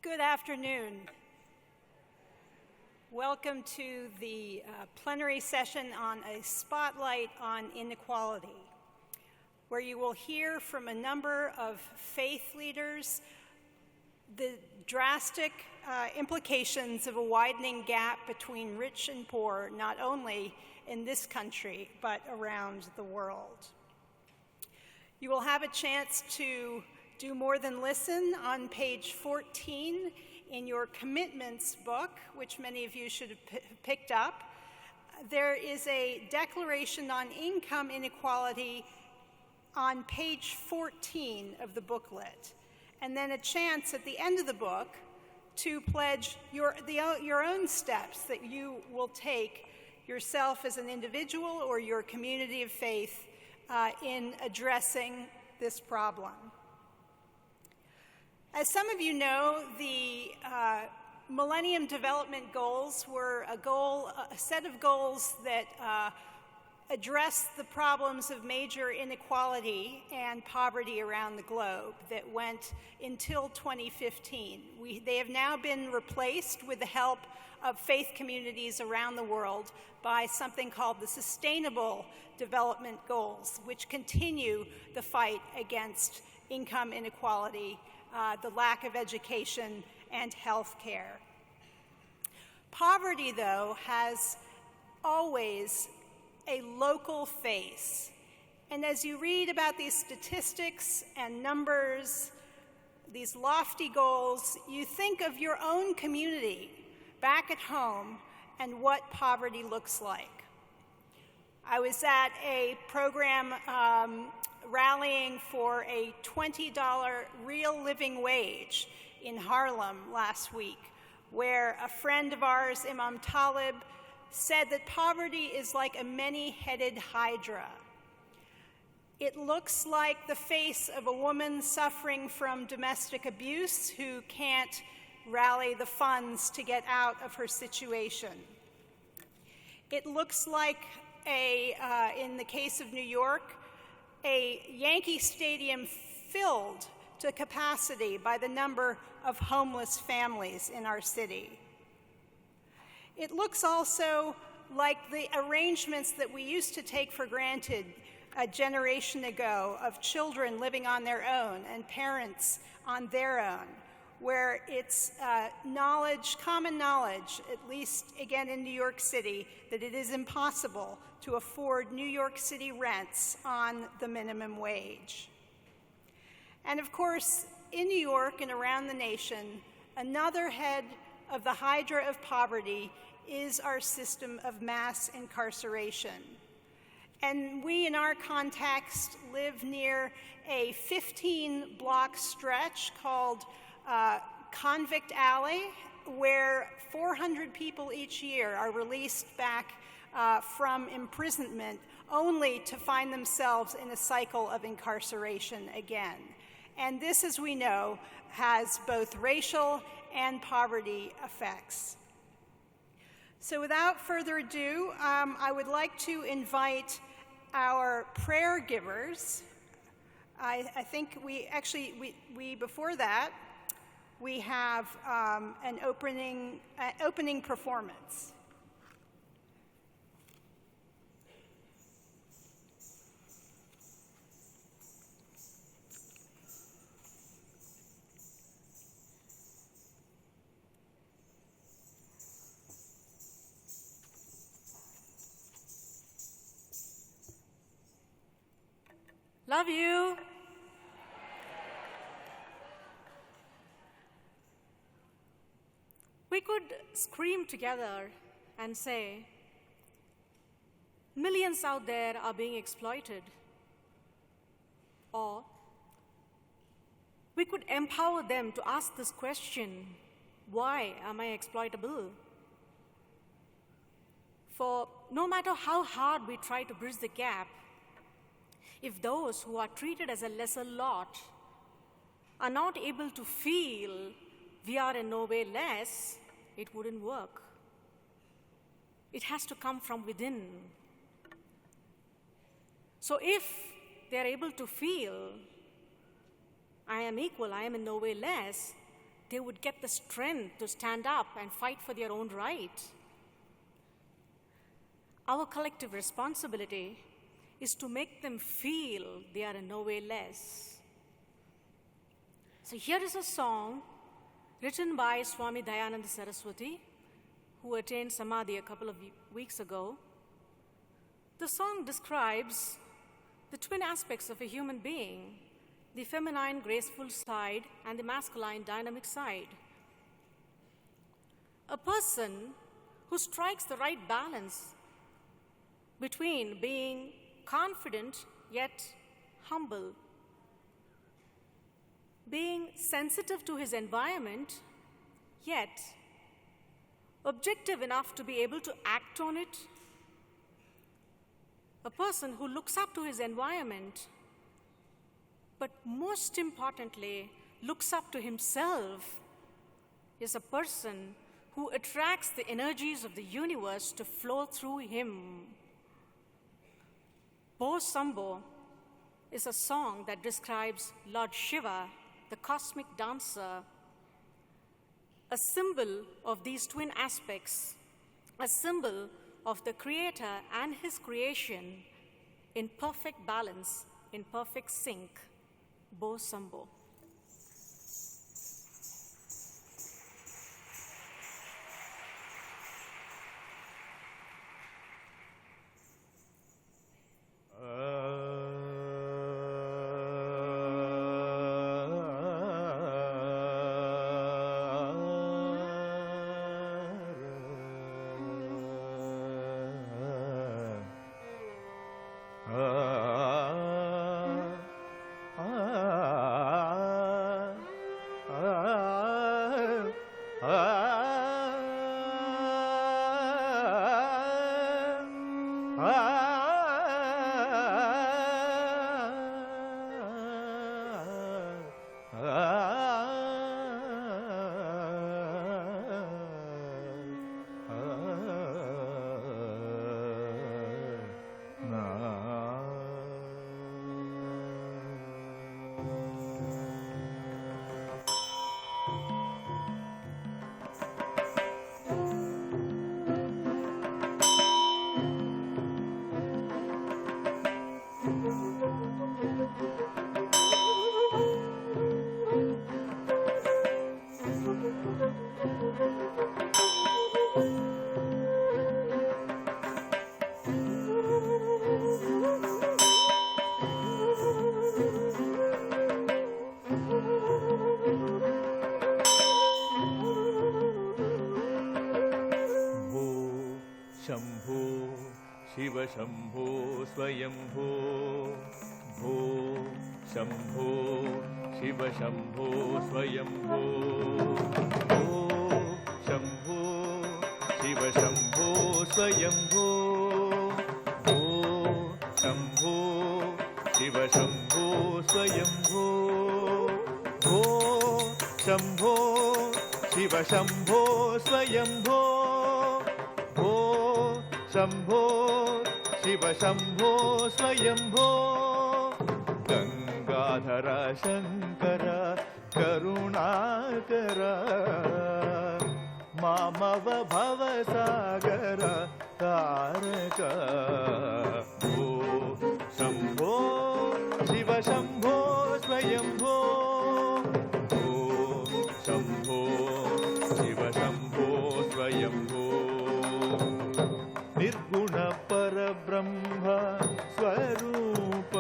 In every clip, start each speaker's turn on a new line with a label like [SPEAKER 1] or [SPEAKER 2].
[SPEAKER 1] Good afternoon. Welcome to the plenary session on a spotlight on inequality, where you will hear from a number of faith leaders the drastic implications of a widening gap between rich and poor, not only in this country, but around the world. You will have a chance to do more than listen on page 14 in your commitments book, which many of you should have picked up. There is a declaration on income inequality on page 14 of the booklet, and then a chance at the end of the book to pledge your own steps that you will take yourself as an individual or your community of faith in addressing this problem. As some of you know, the Millennium Development Goals were a set of goals that address the problems of major inequality and poverty around the globe that went until 2015. They have now been replaced with the help of faith communities around the world by something called the Sustainable Development Goals, which continue the fight against income inequality, the lack of education, and health care. Poverty, though, has always a local face. And as you read about these statistics and numbers, these lofty goals, you think of your own community back at home and what poverty looks like. I was at a program rallying for a $20 real living wage in Harlem last week, where a friend of ours, Imam Talib, said that poverty is like a many-headed hydra. It looks like the face of a woman suffering from domestic abuse who can't rally the funds to get out of her situation. It looks like in the case of New York, a Yankee Stadium filled to capacity by the number of homeless families in our city. It looks also like the arrangements that we used to take for granted a generation ago of children living on their own and parents on their own, where it's common knowledge, at least again in New York City, that it is impossible to afford New York City rents on the minimum wage. And of course, in New York and around the nation, another head of the hydra of poverty is our system of mass incarceration. And we, in our context, live near a 15-block stretch called Convict Alley, where 400 people each year are released back from imprisonment only to find themselves in a cycle of incarceration again. And this, as we know, has both racial and poverty effects. So without further ado, I would like to invite our prayer givers. I think before that, we have an opening performance.
[SPEAKER 2] Love you. We could scream together and say, millions out there are being exploited. Or we could empower them to ask this question, why am I exploitable? For no matter how hard we try to bridge the gap, if those who are treated as a lesser lot are not able to feel we are in no way less, it wouldn't work. It has to come from within. So if they're able to feel I am equal, I am in no way less, they would get the strength to stand up and fight for their own right. Our collective responsibility is to make them feel they are in no way less. So here is a song written by Swami Dayananda Saraswati, who attained Samadhi a couple of weeks ago. The song describes the twin aspects of a human being, the feminine, graceful side and the masculine, dynamic side. A person who strikes the right balance between being confident yet humble, being sensitive to his environment yet objective enough to be able to act on it. A person who looks up to his environment, but most importantly, looks up to himself, is a person who attracts the energies of the universe to flow through him. Bo Sambo is a song that describes Lord Shiva, the cosmic dancer, a symbol of these twin aspects, a symbol of the Creator and His creation in perfect balance, in perfect sync. Bo Sambo.
[SPEAKER 3] Shambho Swayambho भो शंभो शिव शंभो स्वयंभो भो शंभो शिव शंभो स्वयंभो भो शंभो शिव शंभो स्वयंभो भो शंभो शिव शंभो स्वयंभो भो शंभो शिव शंभो स्वयंभो गंगाधर शंकर करुणाकर मामव भवसागर तारक भो शंभो शिव शंभो स्वयंभो भो शंभो शिव शंभो स्वयंभो निर्गुण परब्रह्म स्वरूप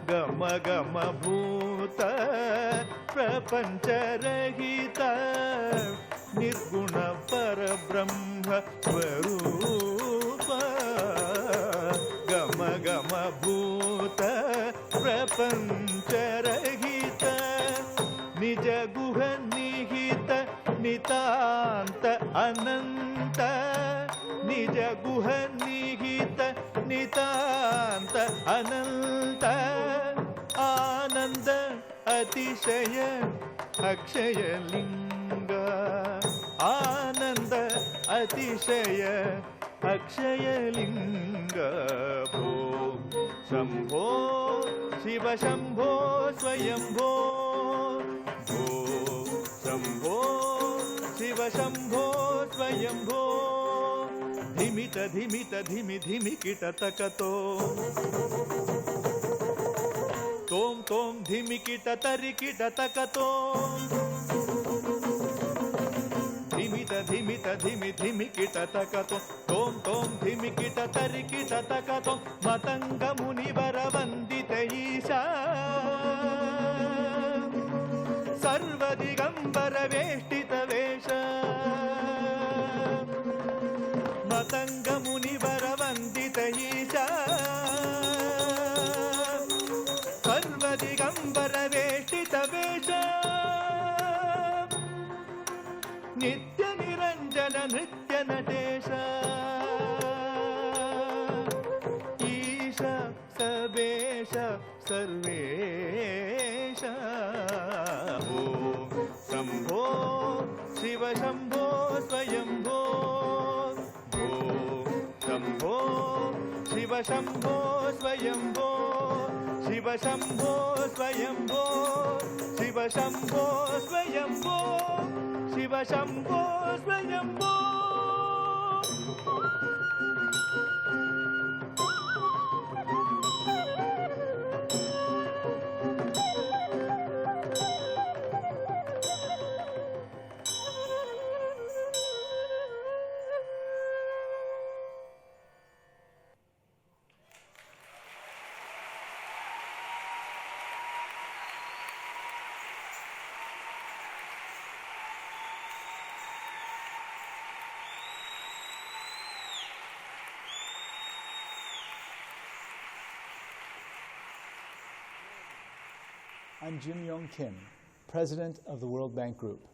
[SPEAKER 3] गम गम भूत प्रपंच रहित निर्गुण परब्रह्म स्वरूप गम गम भूत प्रपंच रहित निज गुह निहित नितांत अनंत निज गुह निहित नितांत अनंत आनंद अतिशय अक्षय लिंग आनंद अतिशय अक्षय लिंग भो शंभो शिव शंभो स्वयंभो भो शम्भो शिव शम्भो स्वयम्भो धिमित धिमित धिमि धिमि किटतकतो तोम तोम धिमि किट तरि किटतकतो धिमित धिमित धिमि धिमि किटतकतो तोम तोम धिमि किट तरि किटतकतो मतंग मुनिवर वंदित ईशा सर्वदिगंबर वेष्टित वेश मतंग मुनिवर वंदित ईशा सर्वदिगंबर वेष्टित वेश नित्य निरंजन नृत्य नटेश ईश सबेश Sarvesh Shambho Shiv Shambho स्वयम्भो Shambho Shiv Shambho स्वयम्भो Shiv Shambho स्वयम्भो Shiv Shambho स्वयम्भो Shiv Shambho स्वयम्भो
[SPEAKER 4] I'm Jim Yong Kim, President of the World Bank Group.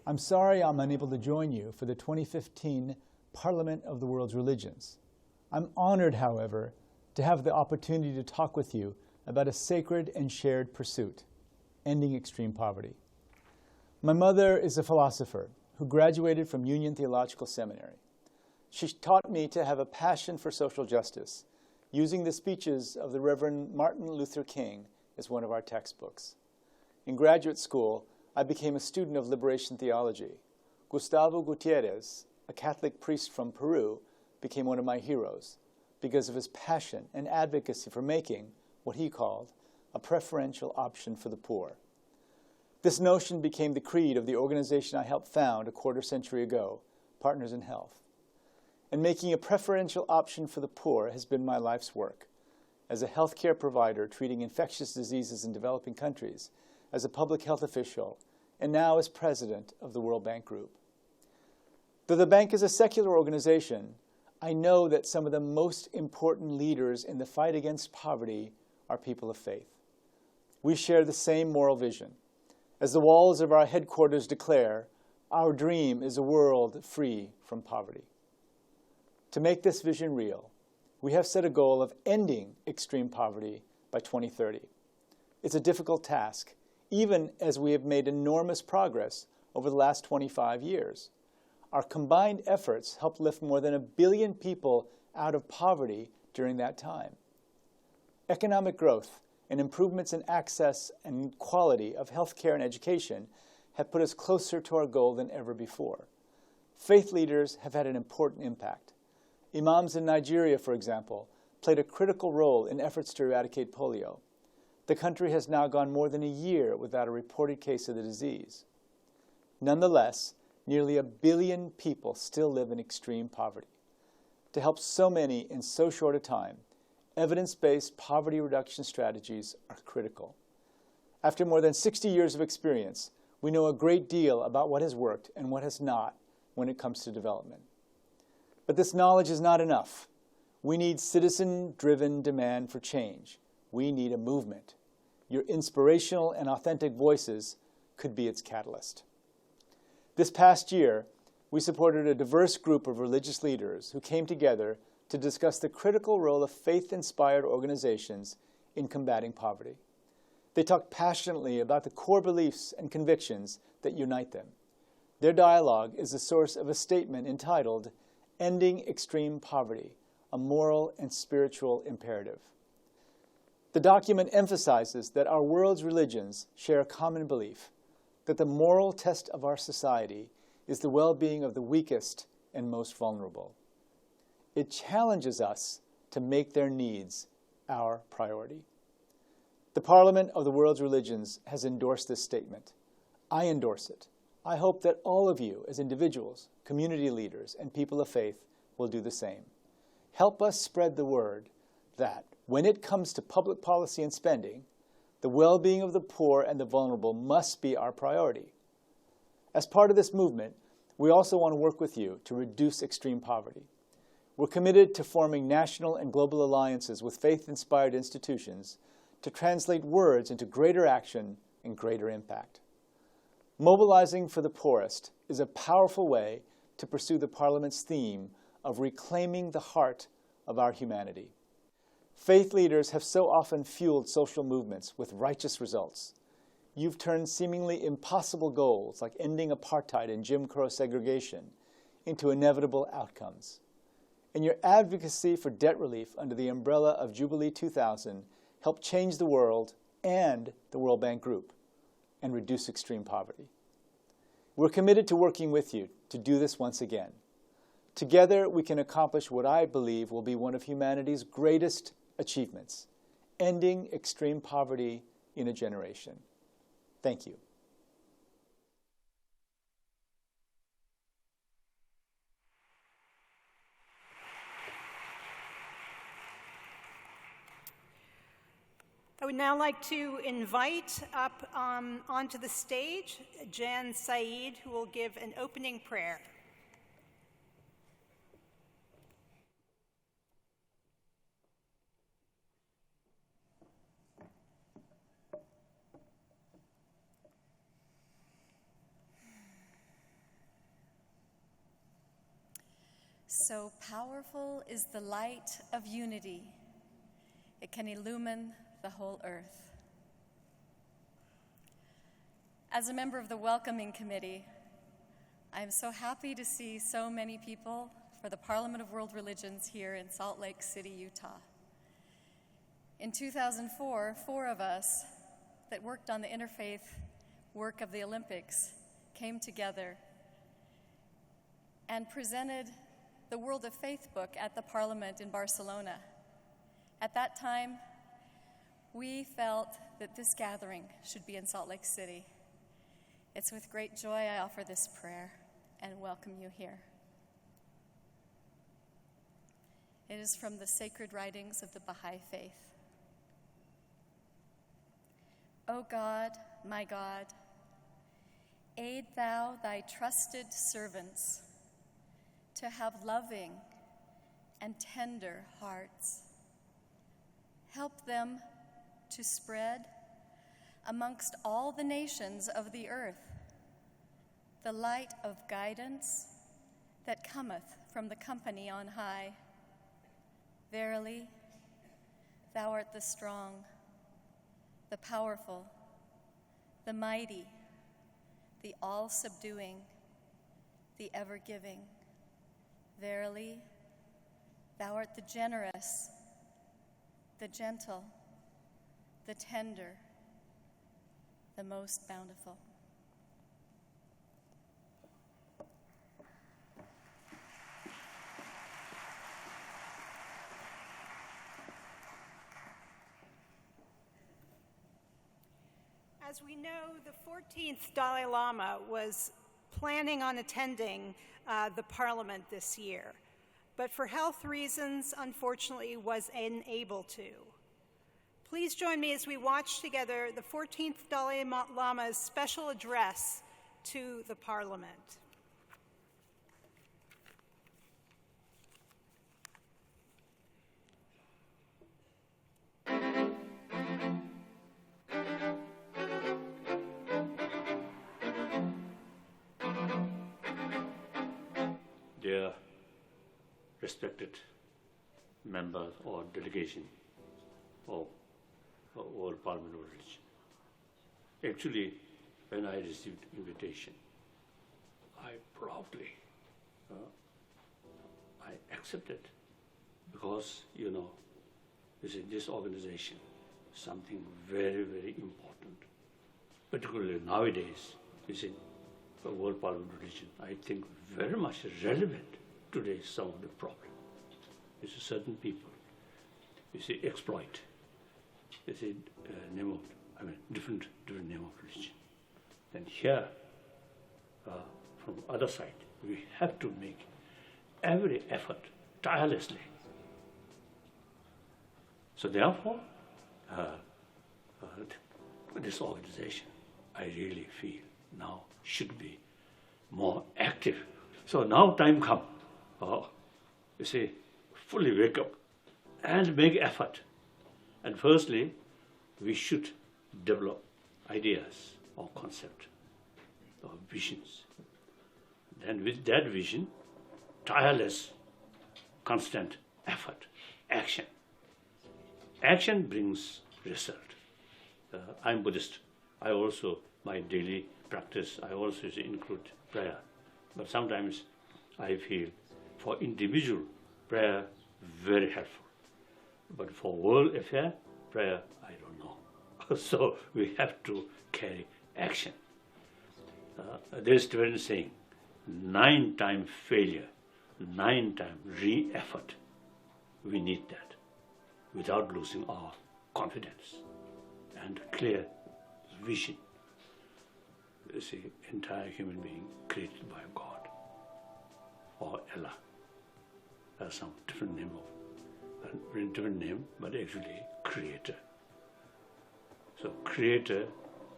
[SPEAKER 4] I'm sorry I'm unable to join you for the 2015 Parliament of the World's Religions. I'm honored, however, to have the opportunity to talk with you about a sacred and shared pursuit, ending extreme poverty. My mother is a philosopher who graduated from Union Theological Seminary. She taught me to have a passion for social justice, using the speeches of the Reverend Martin Luther King as one of our textbooks. In graduate school, I became a student of liberation theology. Gustavo Gutierrez, a Catholic priest from Peru, became one of my heroes because of his passion and advocacy for making what he called a preferential option for the poor. This notion became the creed of the organization I helped found a quarter century ago, Partners in Health. And making a preferential option for the poor has been my life's work. As a healthcare provider treating infectious diseases in developing countries, as a public health official, and now as president of the World Bank Group. Though the bank is a secular organization, I know that some of the most important leaders in the fight against poverty are people of faith. We share the same moral vision. As the walls of our headquarters declare, our dream is a world free from poverty. To make this vision real, we have set a goal of ending extreme poverty by 2030. It's a difficult task, even as we have made enormous progress over the last 25 years. Our combined efforts helped lift more than 1 billion people out of poverty during that time. Economic growth and improvements in access and quality of healthcare and education have put us closer to our goal than ever before. Faith leaders have had an important impact. Imams in Nigeria, for example, played a critical role in efforts to eradicate polio. The country has now gone more than a year without a reported case of the disease. Nonetheless, nearly 1 billion people still live in extreme poverty. To help so many in so short a time, evidence-based poverty reduction strategies are critical. After more than 60 years of experience, we know a great deal about what has worked and what has not when it comes to development. But this knowledge is not enough. We need citizen-driven demand for change. We need a movement. Your inspirational and authentic voices could be its catalyst. This past year, we supported a diverse group of religious leaders who came together to discuss the critical role of faith-inspired organizations in combating poverty. They talked passionately about the core beliefs and convictions that unite them. Their dialogue is the source of a statement entitled, "Ending Extreme Poverty, a Moral and Spiritual Imperative." The document emphasizes that our world's religions share a common belief. that the moral test of our society is the well-being of the weakest and most vulnerable. It challenges us to make their needs our priority. The Parliament of the World's Religions has endorsed this statement. I endorse it. I hope that all of you, as individuals, community leaders, and people of faith, will do the same. Help us spread the word that, when it comes to public policy and spending, the well-being of the poor and the vulnerable must be our priority. As part of this movement, we also want to work with you to reduce extreme poverty. We're committed to forming national and global alliances with faith-inspired institutions to translate words into greater action and greater impact. Mobilizing for the poorest is a powerful way to pursue the Parliament's theme of reclaiming the heart of our humanity. Faith leaders have so often fueled social movements with righteous results. You've turned seemingly impossible goals like ending apartheid and Jim Crow segregation into inevitable outcomes. And your advocacy for debt relief under the umbrella of Jubilee 2000 helped change the world and the World Bank Group and reduce extreme poverty. We're committed to working with you to do this once again. Together, we can accomplish what I believe will be one of humanity's greatest achievements, ending extreme poverty in a generation. Thank you.
[SPEAKER 1] I would now like to invite up onto the stage Jan Saeed, who will give an opening prayer.
[SPEAKER 5] So powerful is the light of unity. It can illumine the whole earth. As a member of the Welcoming Committee, I am so happy to see so many people for the Parliament of World Religions here in Salt Lake City, Utah. In 2004, 4 of us that worked on the interfaith work of the Olympics came together and presented the World of Faith book at the Parliament in Barcelona. At that time, we felt that this gathering should be in Salt Lake City. It's with great joy I offer this prayer and welcome you here. It is from the sacred writings of the Baha'i faith. O God, my God, aid thou thy trusted servants to have loving and tender hearts. Help them to spread amongst all the nations of the earth the light of guidance that cometh from the company on high. Verily, thou art the strong, the powerful, the mighty, the all-subduing, the ever-giving. Verily, thou art the generous, the gentle, the tender, the most bountiful.
[SPEAKER 1] As we know, the 14th Dalai Lama was planning on attending the Parliament this year, but for health reasons, unfortunately, was unable to. Please join me as we watch together the 14th Dalai Lama's special address to the Parliament.
[SPEAKER 6] Dear respected members or delegation of World Parliament of Religion. Actually, when I received invitation, I proudly I accepted, because this is this organization something very, very important, particularly nowadays you see, the World Parliament of Religion, I think very much relevant today some of the problem. You see, certain people, you see, exploit, you see, different name of religion. And here, from other side, we have to make every effort tirelessly. So therefore, this organization, I really feel now should be more active. So now time come, you see, fully wake up and make effort. And firstly, we should develop ideas or concept or visions. Then with that vision, tireless, constant effort, action. Action brings result. I'm Buddhist. I also, my daily practice, I also include prayer. But sometimes I feel for individual prayer, very helpful. But for world affair, prayer, I don't know. So we have to carry action. There's Tibetan saying, 9 times failure, 9 times re-effort. We need that without losing our confidence and clear vision. You see, entire human being created by God or Allah. There's some different name but actually creator. So creator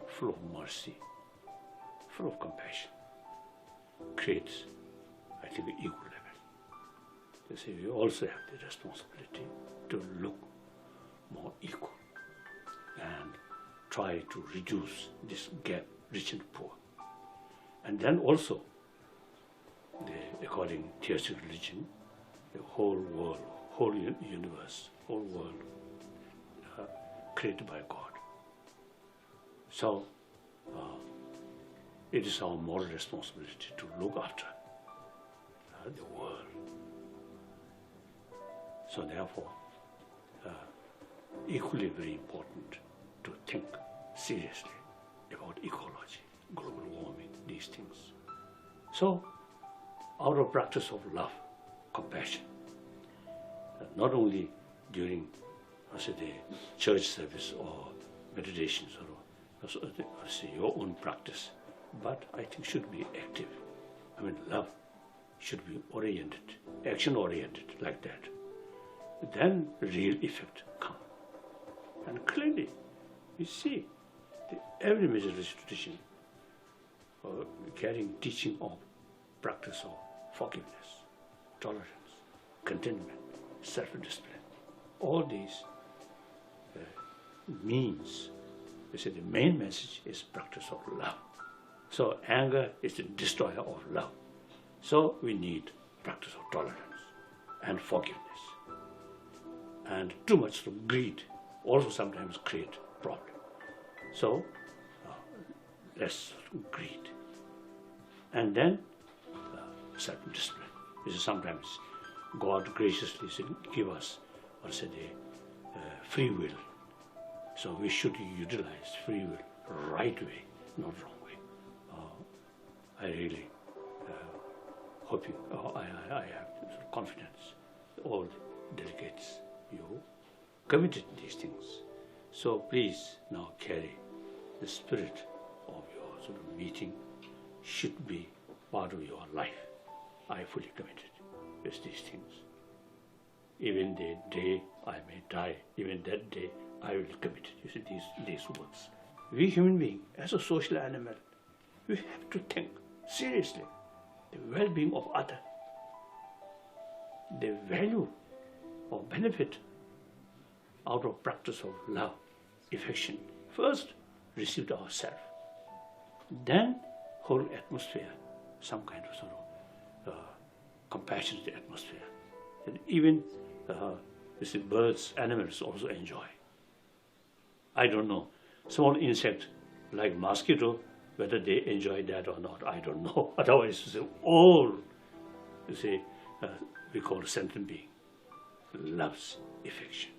[SPEAKER 6] full of mercy, full of compassion, creates, I think, equal level. You see, we also have the responsibility to look more equal and try to reduce this gap, rich and poor. And then also, according to theistic religion, the whole world, whole universe, whole world created by God. So, it is our moral responsibility to look after the world. So therefore, equally very important to think seriously about ecology, global warming, these things. So, out of practice of love, compassion, not only during, the church service or meditations or your own practice, but I think should be active. Love should be oriented, action-oriented like that. Then real effect come. And clearly, we see every major tradition carrying teaching of practice of forgiveness, tolerance, contentment, self-discipline. All these means, the main message is practice of love. So anger is the destroyer of love. So we need practice of tolerance and forgiveness. And too much of greed also sometimes create problem. So less greed. And then self-discipline. Sometimes God graciously give us, free will. So we should utilize free will right way, not wrong way. I really hoping, I have confidence, all delegates, you committed these things. So please now carry the spirit of your meeting should be part of your life. I fully committed with these things. Even the day I may die, even that day I will commit. You see these words. We human beings, as a social animal, we have to think seriously the well-being of others, the value or benefit out of practice of love, affection. First, received ourselves. Then, whole atmosphere, some kind of compassionate atmosphere. And even birds, animals also enjoy. I don't know. Small insect like mosquito, whether they enjoy that or not, I don't know. Otherwise, all, we call sentient being, loves affection.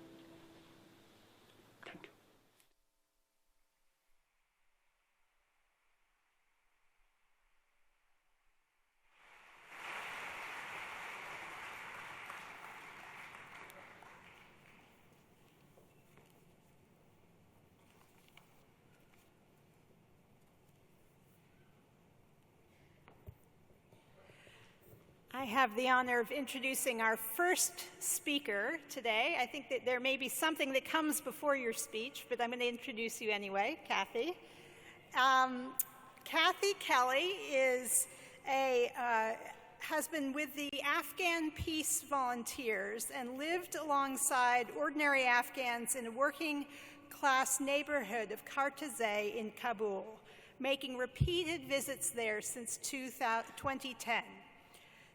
[SPEAKER 1] I have the honor of introducing our first speaker today. I think that there may be something that comes before your speech, but I'm going to introduce you anyway, Kathy. Kathy Kelly has been with the Afghan Peace Volunteers and lived alongside ordinary Afghans in a working-class neighborhood of Kartazeh in Kabul, making repeated visits there since 2010.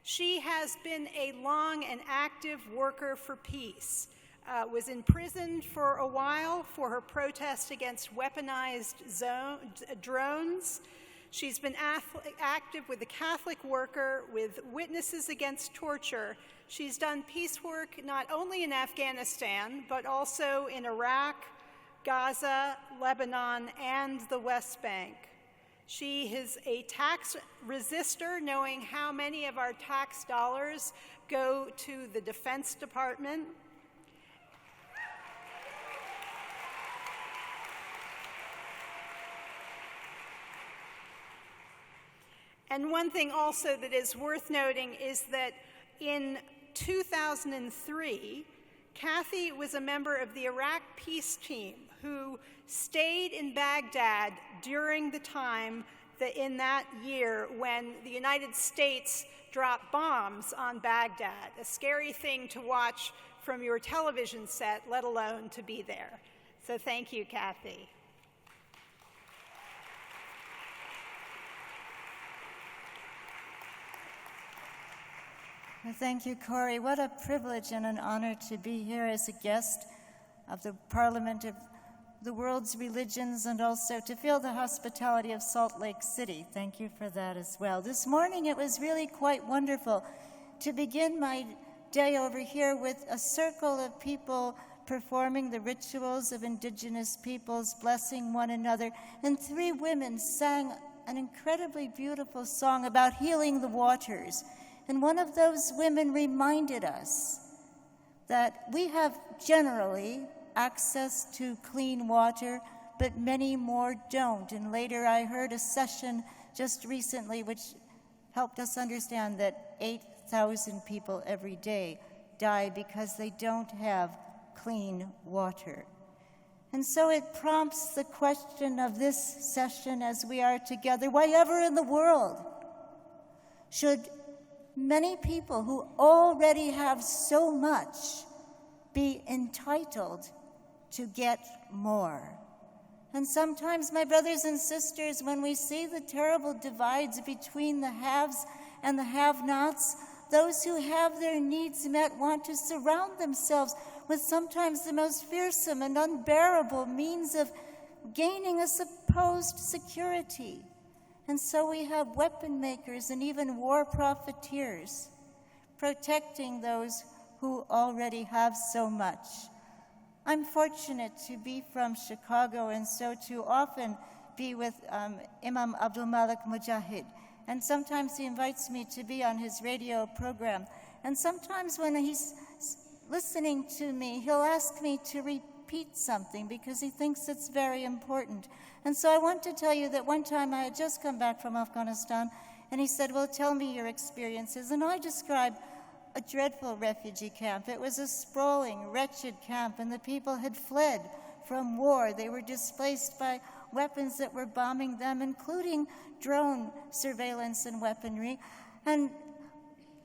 [SPEAKER 1] She has been a long and active worker for peace, was imprisoned for a while for her protest against weaponized drones. She's been active with the Catholic Worker, with Witnesses Against Torture. She's done peace work not only in Afghanistan, but also in Iraq, Gaza, Lebanon, and the West Bank. She is a tax resistor, knowing how many of our tax dollars go to the Defense Department. And one thing also that is worth noting is that in 2003, Kathy was a member of the Iraq peace team who stayed in Baghdad during the time in that year when the United States dropped bombs on Baghdad, a scary thing to watch from your television set, let alone to be there. So thank you, Kathy.
[SPEAKER 7] Well, thank you, Corey. What a privilege and an honor to be here as a guest of the Parliament of the World's Religions, and also to feel the hospitality of Salt Lake City. Thank you for that as well. This morning it was really quite wonderful to begin my day over here with a circle of people performing the rituals of indigenous peoples, blessing one another, and 3 women sang an incredibly beautiful song about healing the waters. And one of those women reminded us that we have generally access to clean water, but many more don't. And later I heard a session just recently which helped us understand that 8,000 people every day die because they don't have clean water. And so it prompts the question of this session as we are together: why ever in the world should many people who already have so much be entitled to get more? And sometimes, my brothers and sisters, when we see the terrible divides between the haves and the have-nots, those who have their needs met want to surround themselves with sometimes the most fearsome and unbearable means of gaining a supposed security. And so we have weapon makers and even war profiteers protecting those who already have so much. I'm fortunate to be from Chicago and so to often be with Imam Abdul Malik Mujahid. And sometimes he invites me to be on his radio program. And sometimes when he's listening to me, he'll ask me to repeat something because he thinks it's very important. And so I want to tell you that one time I had just come back from Afghanistan, and he said, well, tell me your experiences. And I described a dreadful refugee camp. It was a sprawling, wretched camp, and the people had fled from war. They were displaced by weapons that were bombing them, including drone surveillance and weaponry. And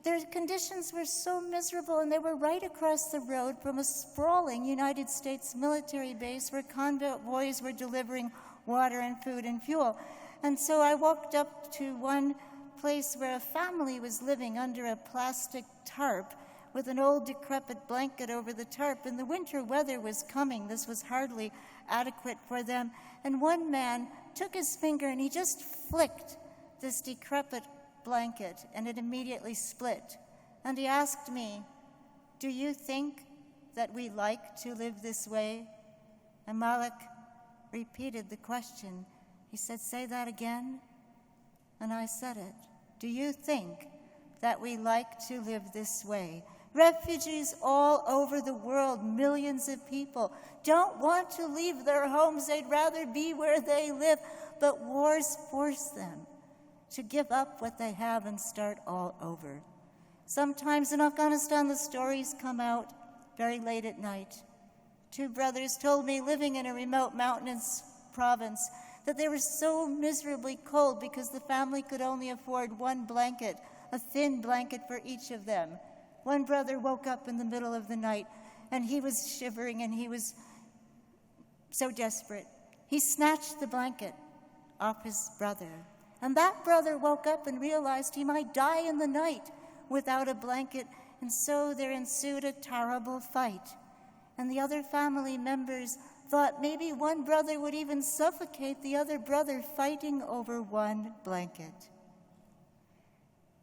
[SPEAKER 7] their conditions were so miserable, and they were right across the road from a sprawling United States military base where convoys were delivering water and food and fuel. And so I walked up to one place where a family was living under a plastic tarp with an old decrepit blanket over the tarp, and the winter weather was coming. This was hardly adequate for them. And one man took his finger and he just flicked this decrepit blanket, and it immediately split. And he asked me, do you think that we like to live this way? And Malik repeated the question. He said, say that again. And I said it. Do you think that we like to live this way? Refugees all over the world, millions of people, don't want to leave their homes. They'd rather be where they live. But wars force them to give up what they have and start all over. Sometimes in Afghanistan, the stories come out very late at night. 2 brothers told me, living in a remote mountainous province, that they were so miserably cold because the family could only afford 1 blanket, a thin blanket for each of them. One brother woke up in the middle of the night, and he was shivering, and he was so desperate. He snatched the blanket off his brother, and that brother woke up and realized he might die in the night without a blanket, and so there ensued a terrible fight. And the other family members thought maybe one brother would even suffocate the other brother, fighting over 1 blanket.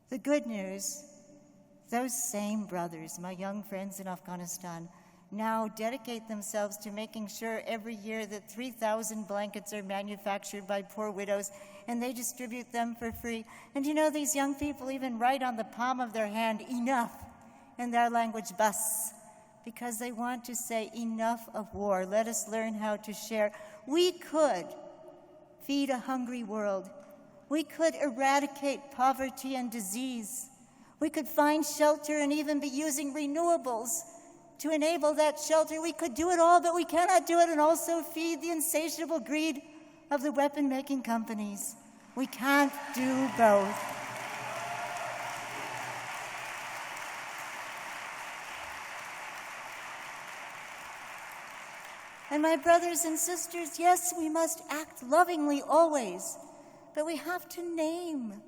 [SPEAKER 7] The good news, those same brothers, my young friends in Afghanistan, now dedicate themselves to making sure every year that 3,000 blankets are manufactured by poor widows, and they distribute them for free. And you know, these young people even write on the palm of their hand, enough, in their language, bas, because they want to say, enough of war. Let us learn how to share. We could feed a hungry world. We could eradicate poverty and disease. We could find shelter and even be using renewables to enable that shelter. We could do it all, but we cannot do it and also feed the insatiable greed of the weapon-making companies. We can't do both. And my brothers and sisters, yes, we must act lovingly always, but we have to name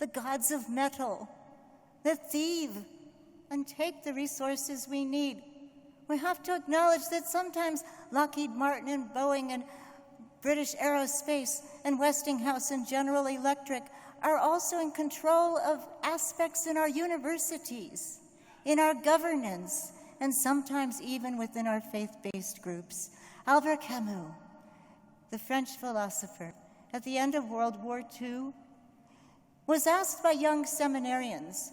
[SPEAKER 7] the gods of metal that thieve and take the resources we need. We have to acknowledge that sometimes Lockheed Martin and Boeing and British Aerospace and Westinghouse and General Electric are also in control of aspects in our universities, in our governance, and sometimes even within our faith-based groups. Albert Camus, the French philosopher, at the end of World War II, was asked by young seminarians,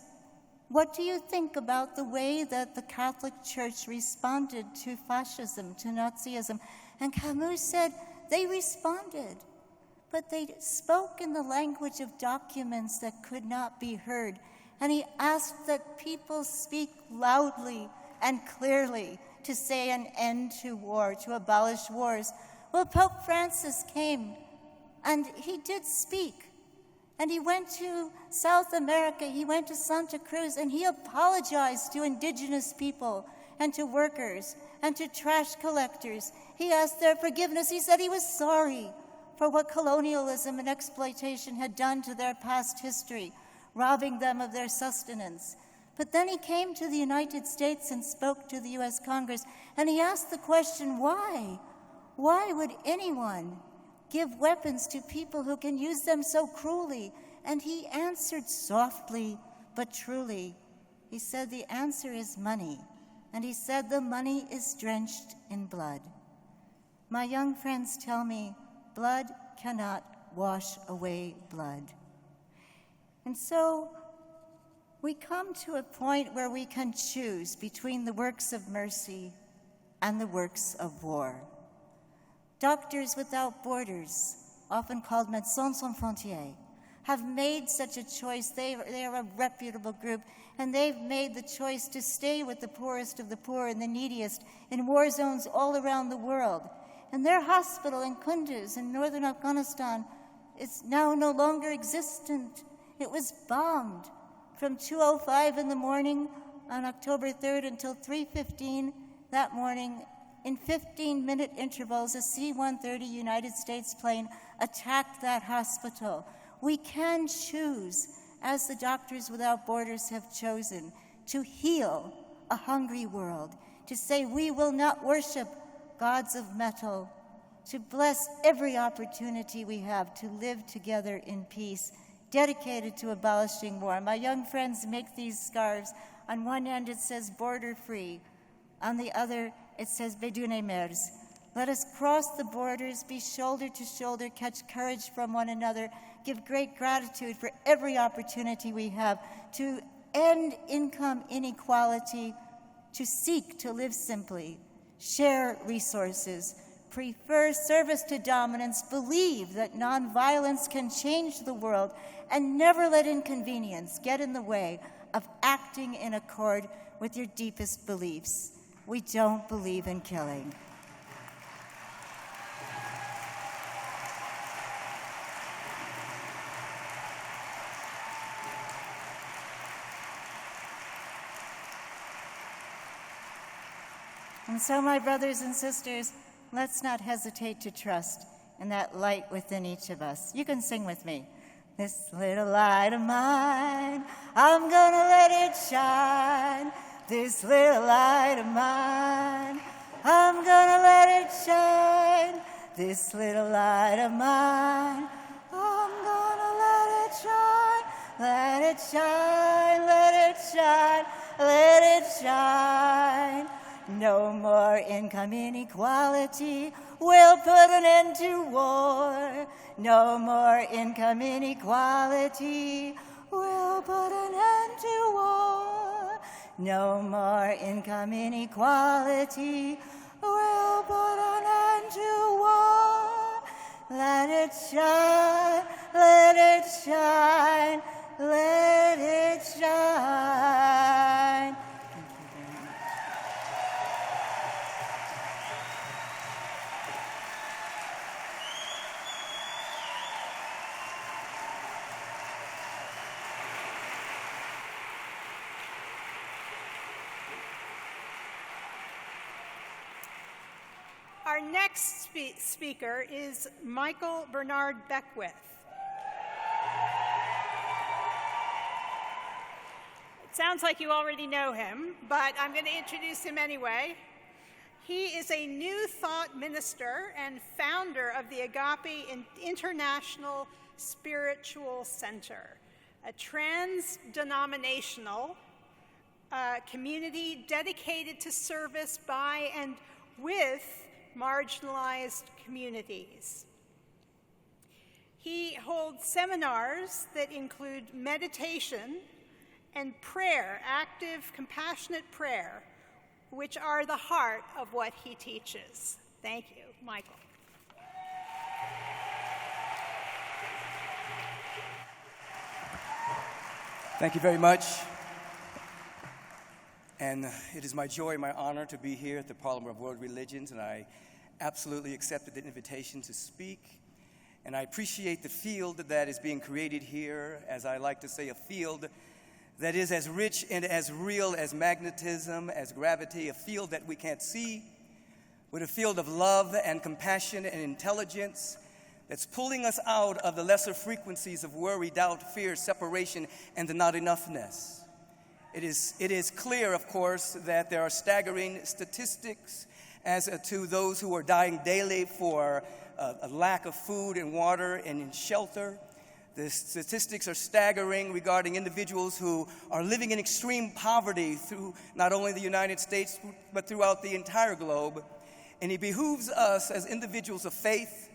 [SPEAKER 7] what do you think about the way that the Catholic Church responded to fascism, to Nazism? And Camus said, they responded, but they spoke in the language of documents that could not be heard. And he asked that people speak loudly and clearly to say an end to war, to abolish wars. Well, Pope Francis came, and he did speak. And he went to South America, he went to Santa Cruz, and he apologized to indigenous people and to workers and to trash collectors. He asked their forgiveness. He said he was sorry for what colonialism and exploitation had done to their past history, robbing them of their sustenance. But then he came to the United States and spoke to the U.S. Congress, and he asked the question, why? Why would anyone give weapons to people who can use them so cruelly? And he answered softly but truly. He said, the answer is money. And he said, the money is drenched in blood. My young friends tell me, blood cannot wash away blood. And so we come to a point where we can choose between the works of mercy and the works of war. Doctors Without Borders, often called Médecins Sans Frontières, have made such a choice. They are a reputable group, and they've made the choice to stay with the poorest of the poor and the neediest in war zones all around the world. And their hospital in Kunduz in northern Afghanistan is now no longer existent. It was bombed from 2:05 in the morning on October 3rd until 3:15 that morning. In 15-minute intervals, a C-130 United States plane attacked that hospital. We can choose, as the Doctors Without Borders have chosen, to heal a hungry world, to say we will not worship gods of metal, to bless every opportunity we have to live together in peace, dedicated to abolishing war. My young friends make these scarves. On one end it says border free. On the other it says Bedune Mers. Let us cross the borders, be shoulder to shoulder, catch courage from one another, give great gratitude for every opportunity we have to end income inequality, to seek to live simply, share resources, prefer service to dominance, believe that nonviolence can change the world, and never let inconvenience get in the way of acting in accord with your deepest beliefs. We don't believe in killing. And so, my brothers and sisters, let's not hesitate to trust in that light within each of us. You can sing with me. This little light of mine, I'm gonna let it shine. This little light of mine, I'm gonna let it shine. This little light of mine, I'm gonna let it shine. Let it shine, let it shine, let it shine. No more income inequality. We'll put an end to war. No more income inequality. We'll put an end to war. No more income inequality. We'll put an end to war. Let it shine, let it shine, let it shine.
[SPEAKER 1] Our next speaker is Michael Bernard Beckwith. It sounds like you already know him, but I'm going to introduce him anyway. He is a New Thought minister and founder of the Agape International Spiritual Center, a trans-denominational community dedicated to service by and with marginalized communities. He holds seminars that include meditation and prayer, active, compassionate prayer, which are the heart of what he teaches. Thank you, Michael.
[SPEAKER 8] Thank you very much. And it is my joy, my honor to be here at the Parliament of World Religions, and I absolutely accepted the invitation to speak. And I appreciate the field that is being created here, as I like to say, a field that is as rich and as real as magnetism, as gravity, a field that we can't see, but a field of love and compassion and intelligence that's pulling us out of the lesser frequencies of worry, doubt, fear, separation, and the not enoughness. It is clear, of course, that there are staggering statistics as to those who are dying daily for a lack of food and water and shelter. The statistics are staggering regarding individuals who are living in extreme poverty through not only the United States, but throughout the entire globe. And it behooves us as individuals of faith,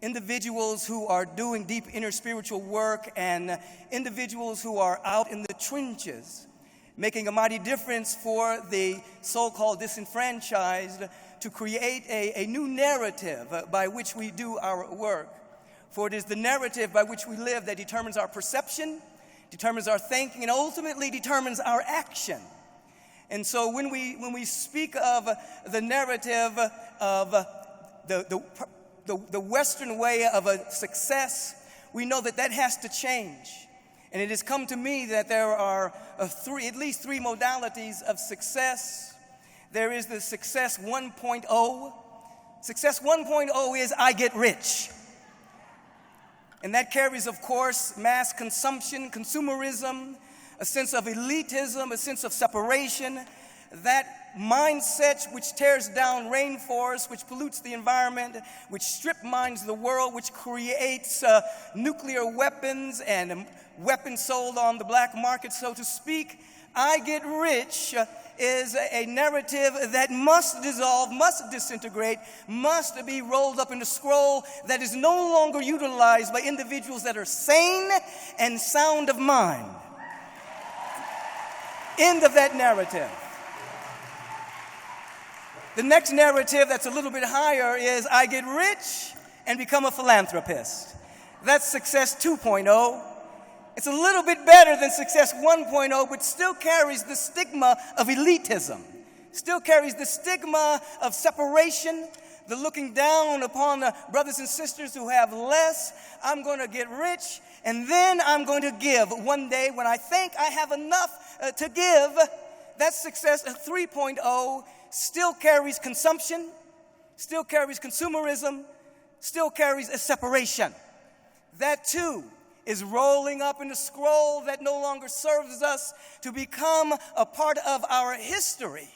[SPEAKER 8] individuals who are doing deep inner spiritual work, and individuals who are out in the trenches, making a mighty difference for the so-called disenfranchised, to create a new narrative by which we do our work. For it is the narrative by which we live that determines our perception, determines our thinking, and ultimately determines our action. And so when we speak of the narrative of the Western way of a success, we know that that has to change. And it has come to me that there are at least three modalities of success. There is the success 1.0. Success 1.0 is I get rich. And that carries, of course, mass consumption, consumerism, a sense of elitism, a sense of separation, that mindset which tears down rainforests, which pollutes the environment, which strip mines the world, which creates nuclear weapons and weapons sold on the black market, so to speak. I get rich is a narrative that must dissolve, must disintegrate, must be rolled up in a scroll that is no longer utilized by individuals that are sane and sound of mind. End of that narrative. The next narrative that's a little bit higher is I get rich and become a philanthropist. That's success 2.0. It's a little bit better than Success 1.0, but still carries the stigma of elitism, still carries the stigma of separation, the looking down upon the brothers and sisters who have less. I'm going to get rich, and then I'm going to give one day when I think I have enough to give. That Success 3.0 still carries consumption, still carries consumerism, still carries a separation. That too is rolling up in a scroll that no longer serves us to become a part of our history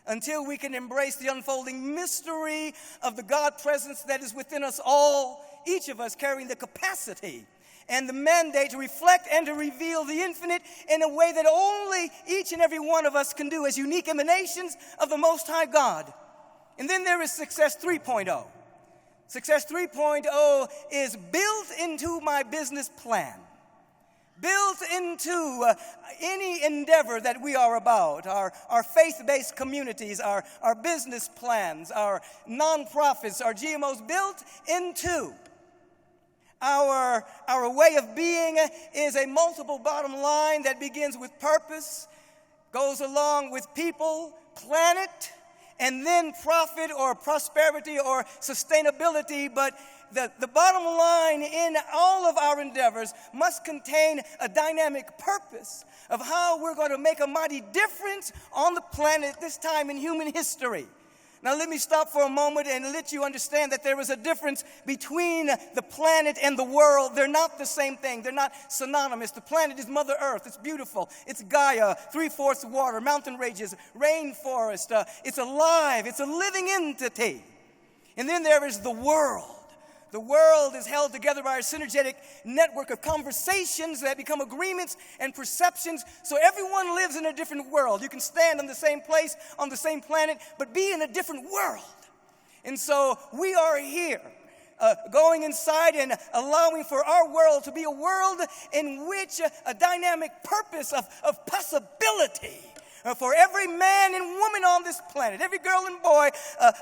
[SPEAKER 8] until we can embrace the unfolding mystery of the God presence that is within us all, each of us carrying the capacity and the mandate to reflect and to reveal the infinite in a way that only each and every one of us can do as unique emanations of the Most High God. And then there is Success 3.0. Success 3.0 is built into my business plan, built into any endeavor that we are about, our faith-based communities, our business plans, our nonprofits, our GMOs, built into our way of being is a multiple bottom line that begins with purpose, goes along with people, planet, and then profit or prosperity or sustainability. But the bottom line in all of our endeavors must contain a dynamic purpose of how we're going to make a mighty difference on the planet this time in human history. Now let me stop for a moment and let you understand that there is a difference between the planet and the world. They're not the same thing. They're not synonymous. The planet is Mother Earth. It's beautiful. It's Gaia, 3/4 water, mountain ranges, rainforest. It's alive. It's a living entity. And then there is the world. The world is held together by a synergetic network of conversations that become agreements and perceptions. So everyone lives in a different world. You can stand on the same place, on the same planet, but be in a different world. And so we are here going inside and allowing for our world to be a world in which a dynamic purpose of possibility for every man and woman on this planet, every girl and boy,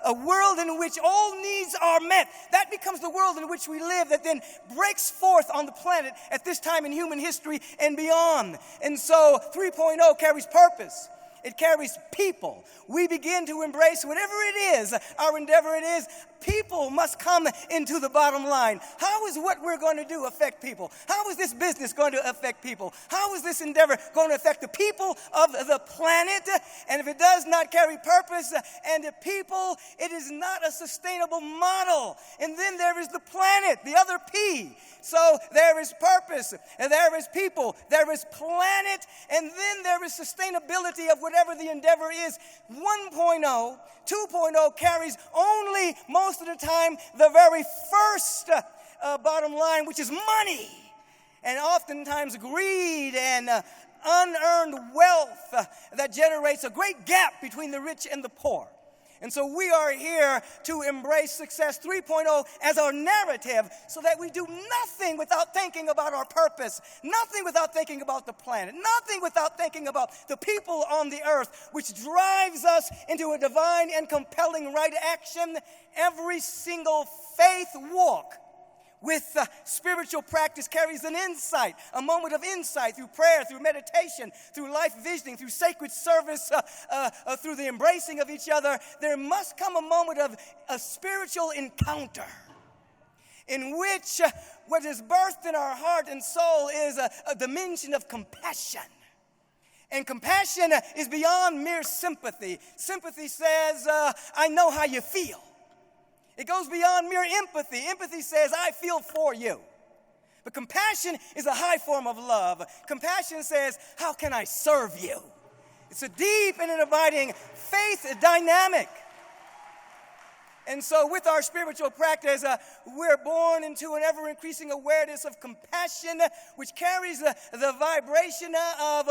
[SPEAKER 8] a world in which all needs are met. That becomes the world in which we live that then breaks forth on the planet at this time in human history and beyond. And so 3.0 carries purpose. It carries people. We begin to embrace whatever it is, our endeavor it is. People must come into the bottom line. How is what we're going to do affect people? How is this business going to affect people? How is this endeavor going to affect the people of the planet? And if it does not carry purpose and the people, it is not a sustainable model. And then there is the planet, the other P. So there is purpose, and there is people, there is planet, and then there is sustainability of whatever the endeavor is. 1.0, 2.0 carries only most of the time the very first bottom line, which is money, and oftentimes greed and unearned wealth that generates a great gap between the rich and the poor. And so we are here to embrace Success 3.0 as our narrative so that we do nothing without thinking about our purpose, nothing without thinking about the planet, nothing without thinking about the people on the earth, which drives us into a divine and compelling right action. Every single faith walk with spiritual practice carries an insight, a moment of insight through prayer, through meditation, through life visioning, through sacred service, through the embracing of each other. There must come a moment of a spiritual encounter in which what is birthed in our heart and soul is a dimension of compassion. And compassion is beyond mere sympathy. Sympathy says, I know how you feel. It goes beyond mere empathy. Empathy says, I feel for you. But compassion is a high form of love. Compassion says, how can I serve you? It's a deep and an abiding faith dynamic. And so with our spiritual practice, we're born into an ever-increasing awareness of compassion, which carries the vibration of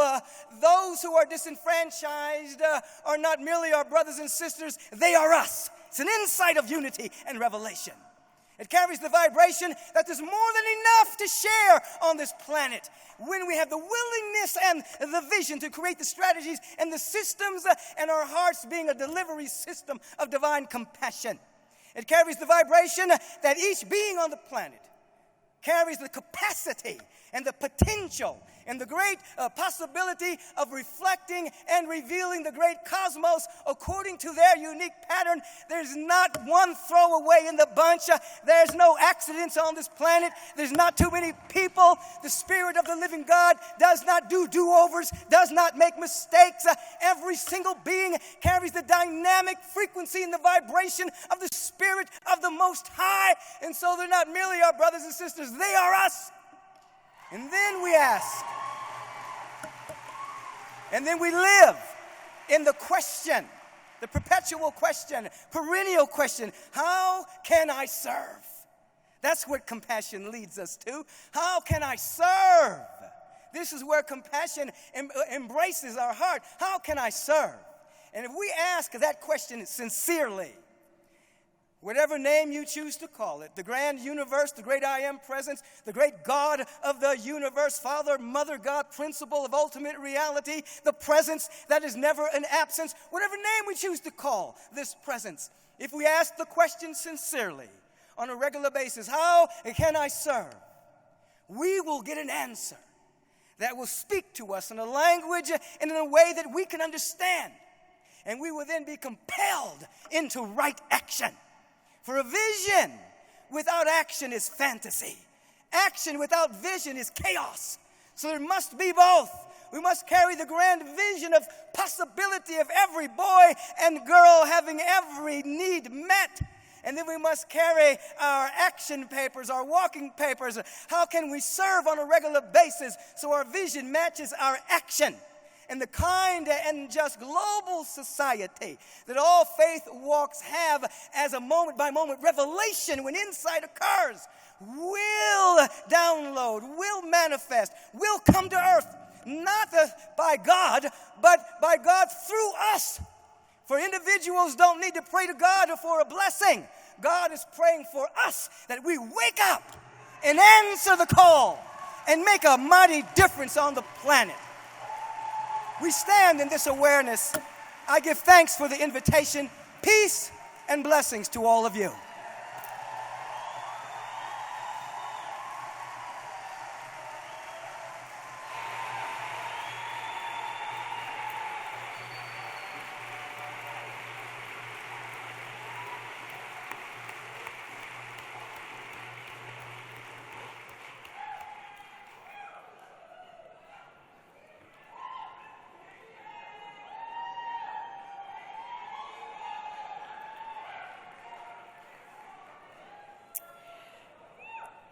[SPEAKER 8] those who are disenfranchised are not merely our brothers and sisters, they are us. It's an insight of unity and revelation. It carries the vibration that there's more than enough to share on this planet when we have the willingness and the vision to create the strategies and the systems and our hearts being a delivery system of divine compassion. It carries the vibration that each being on the planet carries the capacity and the potential and the great possibility of reflecting and revealing the great cosmos according to their unique pattern. There's not one throwaway in the bunch. There's no accidents on this planet. There's not too many people. The Spirit of the living God does not do do-overs, does not make mistakes. Every single being carries the dynamic frequency and the vibration of the Spirit of the Most High. And so they're not merely our brothers and sisters, they are us. And then we ask, and then we live in the question, the perpetual question, perennial question, how can I serve? That's what compassion leads us to. How can I serve? This is where compassion embraces our heart. How can I serve? And if we ask that question sincerely, whatever name you choose to call it, the grand universe, the great I am presence, the great God of the universe, Father, Mother, God, principle of ultimate reality, the presence that is never an absence, whatever name we choose to call this presence, if we ask the question sincerely on a regular basis, how can I serve? We will get an answer that will speak to us in a language and in a way that we can understand. And we will then be compelled into right action. For a vision without action is fantasy. Action without vision is chaos. So there must be both. We must carry the grand vision of possibility of every boy and girl having every need met. And then we must carry our action papers, our walking papers. How can we serve on a regular basis so our vision matches our action? And the kind and just global society that all faith walks have as a moment-by-moment revelation when insight occurs will download, will manifest, will come to earth, not by God, but by God through us. For individuals don't need to pray to God for a blessing. God is praying for us that we wake up and answer the call and make a mighty difference on the planet. We stand in this awareness. I give thanks for the invitation. Peace and blessings to all of you.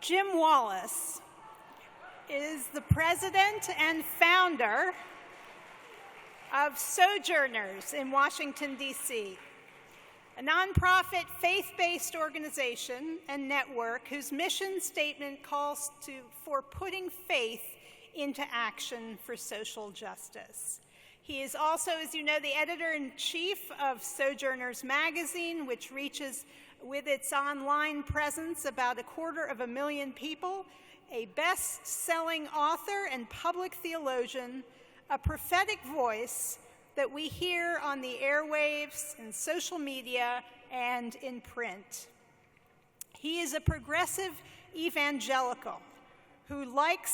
[SPEAKER 1] Jim Wallis is the president and founder of Sojourners in Washington, D.C., a nonprofit faith-based organization and network whose mission statement calls for putting faith into action for social justice. He is also, as you know, the editor-in-chief of Sojourners magazine, which reaches with its online presence about 250,000 people, a best-selling author and public theologian, a prophetic voice that we hear on the airwaves, in social media, and in print. He is a progressive evangelical who, like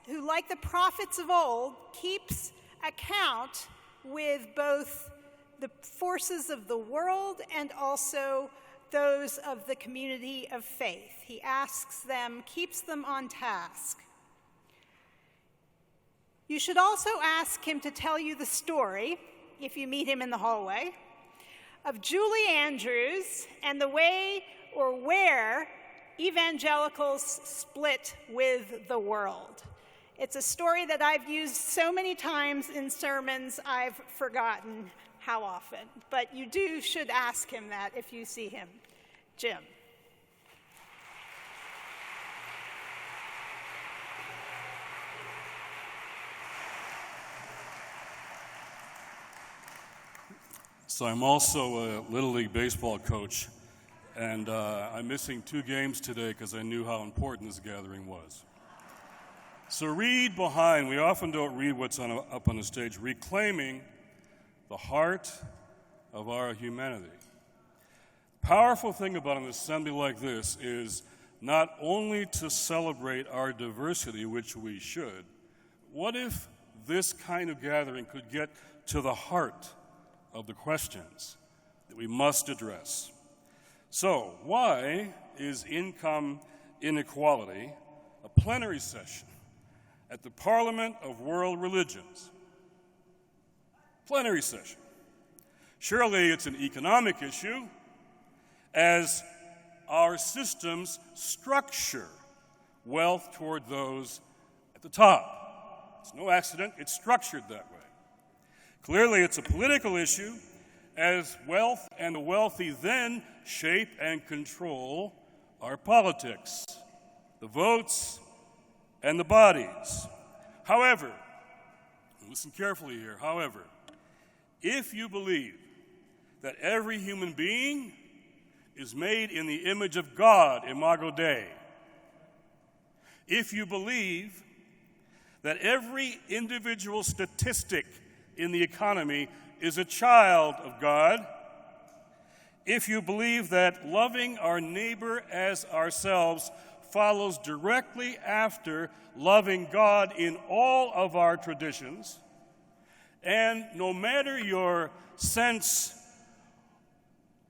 [SPEAKER 1] the prophets of old, keeps account with both the forces of the world and also those of the community of faith. He asks them, keeps them on task. You should also ask him to tell you the story, if you meet him in the hallway, of Julie Andrews and the way or where evangelicals split with the world. It's a story that I've used so many times in sermons, I've forgotten how often. But you should ask him that if you see him. Jim.
[SPEAKER 9] So I'm also a Little League baseball coach, and I'm missing 2 games today because I knew how important this gathering was. So read behind. We often don't read what's up on the stage. Reclaiming the heart of our humanity. Powerful thing about an assembly like this is not only to celebrate our diversity, which we should, what if this kind of gathering could get to the heart of the questions that we must address? So, why is income inequality a plenary session at the Parliament of World Religions? Plenary session. Surely it's an economic issue, as our systems structure wealth toward those at the top. It's no accident, it's structured that way. Clearly it's a political issue, as wealth and the wealthy then shape and control our politics, the votes, and the bodies. However, listen carefully here, however, if you believe that every human being is made in the image of God, Imago Dei, if you believe that every individual statistic in the economy is a child of God, if you believe that loving our neighbor as ourselves follows directly after loving God in all of our traditions, and no matter your sense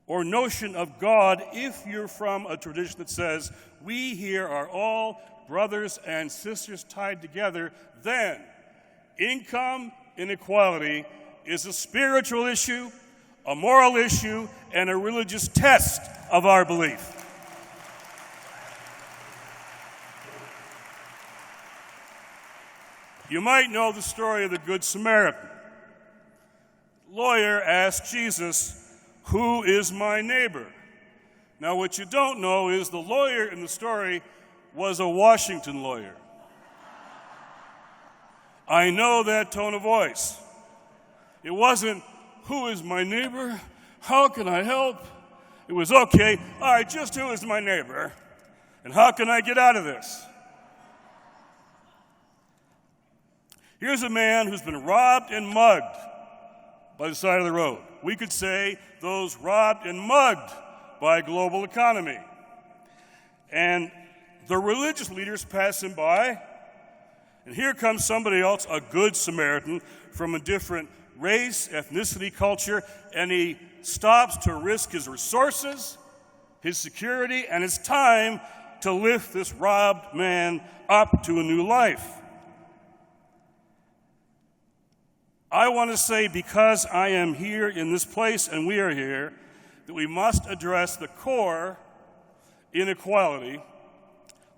[SPEAKER 9] or notion of God, if you're from a tradition that says we here are all brothers and sisters tied together, then income inequality is a spiritual issue, a moral issue, and a religious test of our belief. You might know the story of the Good Samaritan. The lawyer asked Jesus, "Who is my neighbor?" Now, what you don't know is the lawyer in the story was a Washington lawyer. I know that tone of voice. It wasn't, "Who is my neighbor? How can I help?" It was, "Okay, all right, just who is my neighbor? And how can I get out of this?" Here's a man who's been robbed and mugged by the side of the road. We could say those robbed and mugged by a global economy. And the religious leaders pass him by, and here comes somebody else, a good Samaritan from a different race, ethnicity, culture, and he stops to risk his resources, his security, and his time to lift this robbed man up to a new life. I want to say, because I am here in this place and we are here, that we must address the core inequality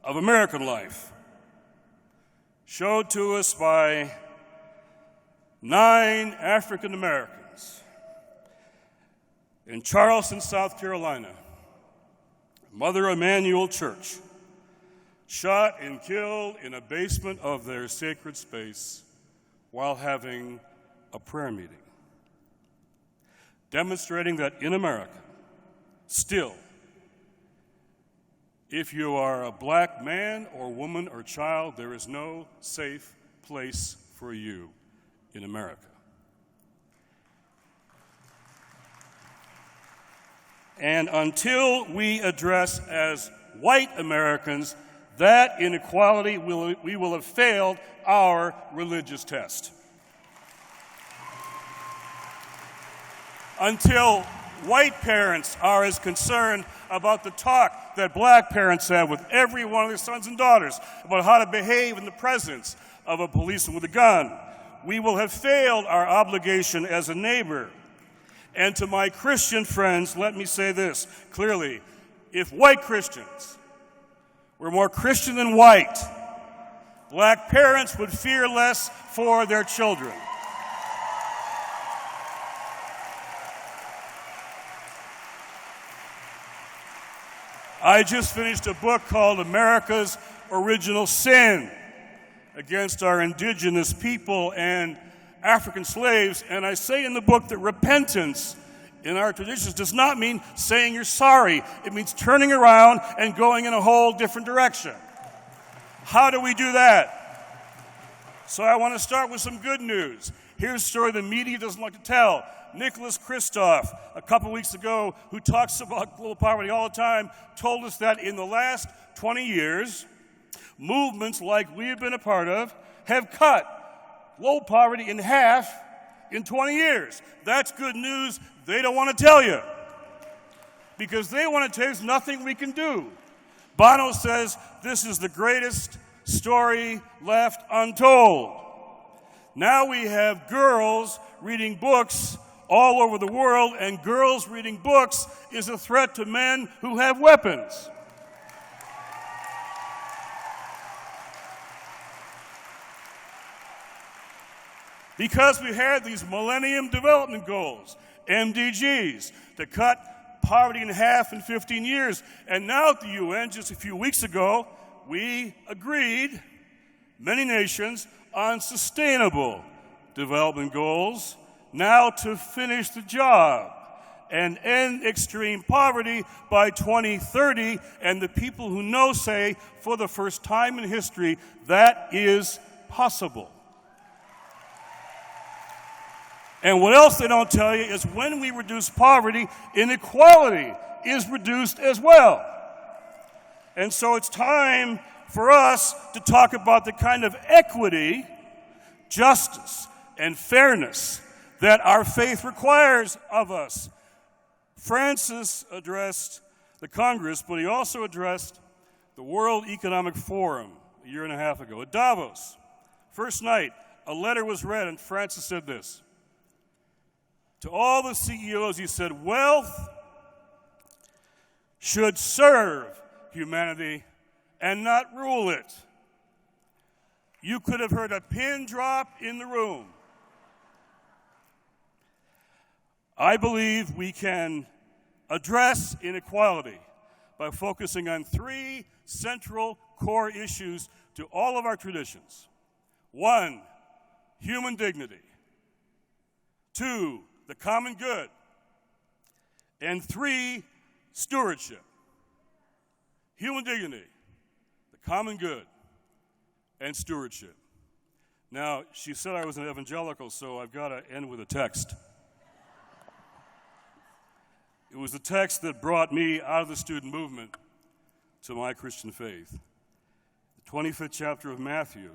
[SPEAKER 9] of American life, showed to us by 9 African Americans in Charleston, South Carolina, Mother Emanuel Church, shot and killed in a basement of their sacred space while having a prayer meeting, demonstrating that in America, still, if you are a black man or woman or child, there is no safe place for you in America. And until we address as white Americans that inequality, we will have failed our religious test. Until white parents are as concerned about the talk that black parents have with every one of their sons and daughters about how to behave in the presence of a policeman with a gun, we will have failed our obligation as a neighbor. And to my Christian friends, let me say this clearly. If white Christians were more Christian than white, black parents would fear less for their children. I just finished a book called America's Original Sin against our indigenous people and African slaves, and I say in the book that repentance in our traditions does not mean saying you're sorry. It means turning around and going in a whole different direction. How do we do that? So I want to start with some good news. Here's a story the media doesn't like to tell. Nicholas Kristof, a couple weeks ago, who talks about global poverty all the time, told us that in the last 20 years, movements like we have been a part of have cut global poverty in half in 20 years. That's good news they don't want to tell you, because they want to tell you there's nothing we can do. Bono says this is the greatest story left untold. Now we have girls reading books all over the world, and girls reading books is a threat to men who have weapons. Because we had these Millennium Development Goals, MDGs, to cut poverty in half in 15 years. And now at the UN, just a few weeks ago, we agreed, many nations, on sustainable development goals, now to finish the job and end extreme poverty by 2030. And the people who know say, for the first time in history, that is possible. And what else they don't tell you is when we reduce poverty, inequality is reduced as well. And so it's time for us to talk about the kind of equity, justice, and fairness that our faith requires of us. Francis addressed the Congress, but he also addressed the World Economic Forum a year and a half ago at Davos. First night, a letter was read, and Francis said this. To all the CEOs, he said, wealth should serve humanity and not rule it. You could have heard a pin drop in the room. I believe we can address inequality by focusing on three central core issues to all of our traditions. 1, human dignity. 2, the common good. And 3, stewardship. Human dignity, the common good, and stewardship. Now, she said I was an evangelical, so I've got to end with a text. It was the text that brought me out of the student movement to my Christian faith. The 25th chapter of Matthew,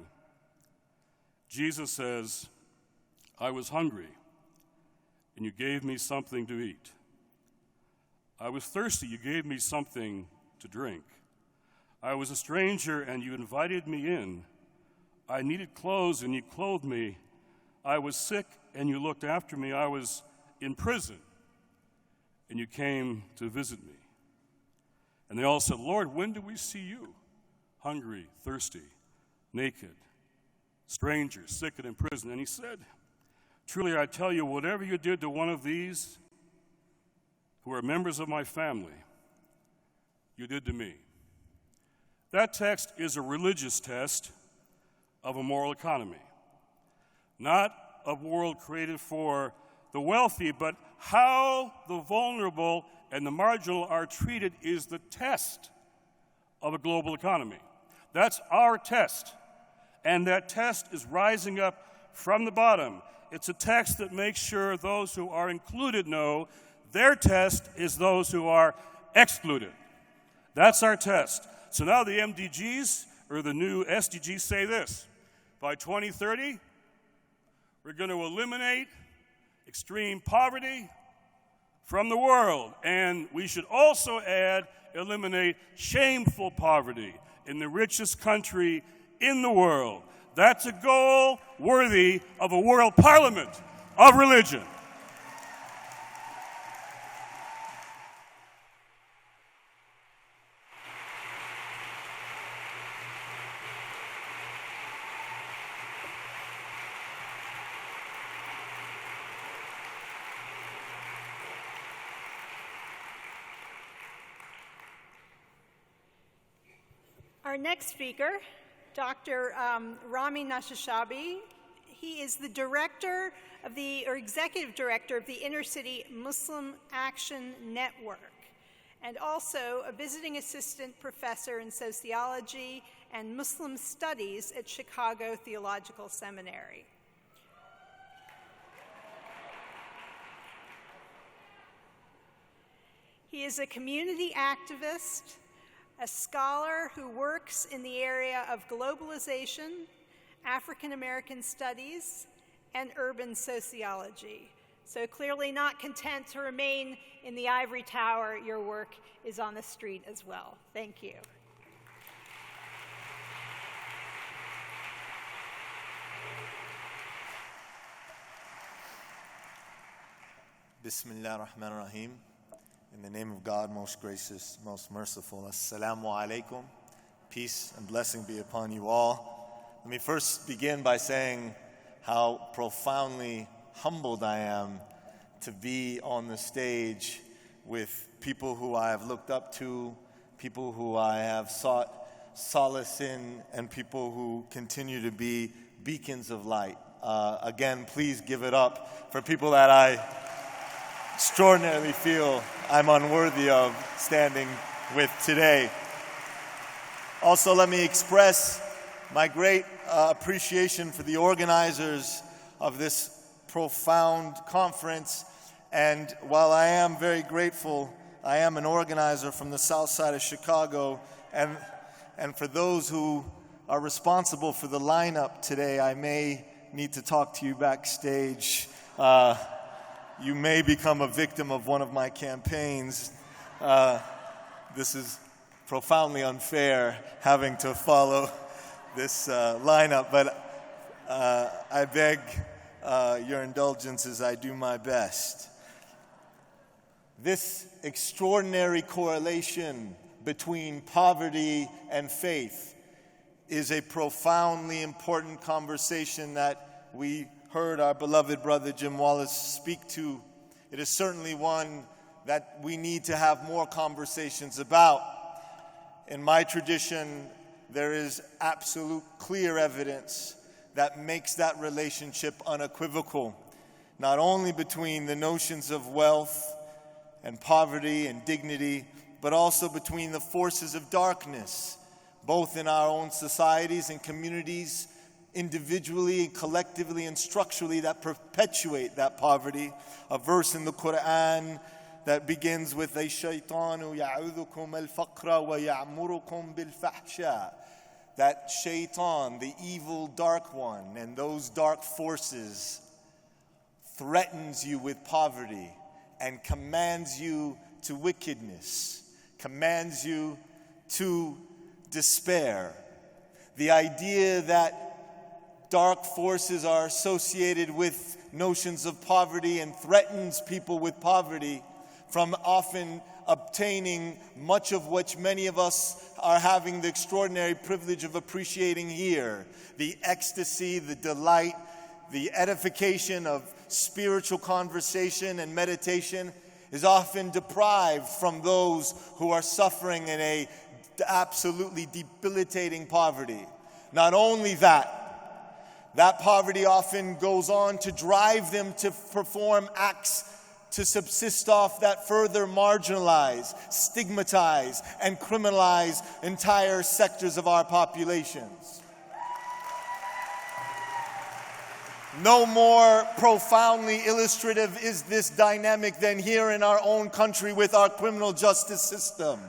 [SPEAKER 9] Jesus says, I was hungry, and you gave me something to eat. I was thirsty, you gave me something to drink. I was a stranger, and you invited me in. I needed clothes, and you clothed me. I was sick, and you looked after me. I was in prison, and you came to visit me. And they all said, Lord, when did we see you? Hungry, thirsty, naked, stranger, sick, and in prison. And he said, truly I tell you, whatever you did to one of these who are members of my family, you did to me. That text is a religious test of a moral economy, not a world created for the wealthy, but how the vulnerable and the marginal are treated is the test of a global economy. That's our test, and that test is rising up from the bottom. It's a test that makes sure those who are included know their test is those who are excluded. That's our test. So now the MDGs, or the new SDGs, say this. By 2030, we're going to eliminate extreme poverty from the world. And we should also add, eliminate shameful poverty in the richest country in the world. That's a goal worthy of a world parliament of religion.
[SPEAKER 1] Our next speaker, Dr. Rami Nashashibi. He is the director of or executive director of the Inner City Muslim Action Network, and also a visiting assistant professor in sociology and Muslim studies at Chicago Theological Seminary. He is a community activist, a scholar who works in the area of globalization, African American studies, and urban sociology. So clearly not content to remain in the ivory tower, your work is on the street as well. Thank you.
[SPEAKER 10] Bismillah ar-Rahman ar-Rahim. In the name of God, most gracious, most merciful. Assalamu alaikum. Peace and blessing be upon you all. Let me first begin by saying how profoundly humbled I am to be on the stage with people who I have looked up to, people who I have sought solace in, and people who continue to be beacons of light. Again, please give it up for people that I extraordinarily feel I'm unworthy of standing with today. Also, let me express my great appreciation for the organizers of this profound conference. And while I am very grateful, I am an organizer from the south side of Chicago. And for those who are responsible for the lineup today, I may need to talk to you backstage. You may become a victim of one of my campaigns. This is profoundly unfair having to follow this lineup, but I beg your indulgence as I do my best. This extraordinary correlation between poverty and faith is a profoundly important conversation that we heard our beloved brother Jim Wallis speak to. It is certainly one that we need to have more conversations about. In my tradition, there is absolute clear evidence that makes that relationship unequivocal, not only between the notions of wealth and poverty and dignity, but also between the forces of darkness, both in our own societies and communities, individually, collectively, and structurally, that perpetuate that poverty. A verse in the Quran that begins with "Ash-shaytanu ya'udhukum al-faqra wa ya'murukum bil-fahsha." That shaitan, the evil dark one, and those dark forces threatens you with poverty and commands you to wickedness, commands you to despair. The idea that dark forces are associated with notions of poverty and threatens people with poverty from often obtaining much of which many of us are having the extraordinary privilege of appreciating here. The ecstasy, the delight, the edification of spiritual conversation and meditation is often deprived from those who are suffering in a absolutely debilitating poverty. Not only that poverty often goes on to drive them to perform acts to subsist off that further marginalize, stigmatize, and criminalize entire sectors of our populations. No more profoundly illustrative is this dynamic than here in our own country with our criminal justice system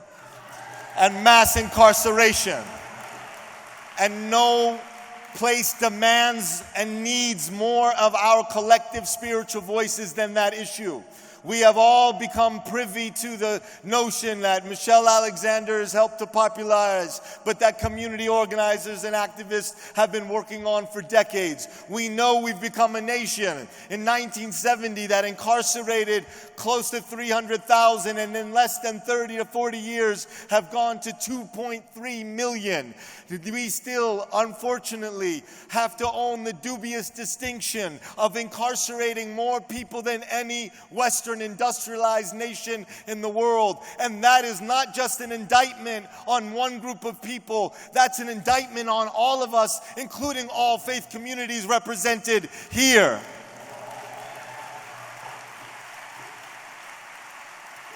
[SPEAKER 10] and mass incarceration. And no place demands and needs more of our collective spiritual voices than that issue. We have all become privy to the notion that Michelle Alexander has helped to popularize, but that community organizers and activists have been working on for decades. We know we've become a nation in 1970 that incarcerated close to 300,000, and in less than 30 to 40 years have gone to 2.3 million. We still, unfortunately, have to own the dubious distinction of incarcerating more people than any Western industrialized nation in the world. And that is not just an indictment on one group of people. That's an indictment on all of us, including all faith communities represented here.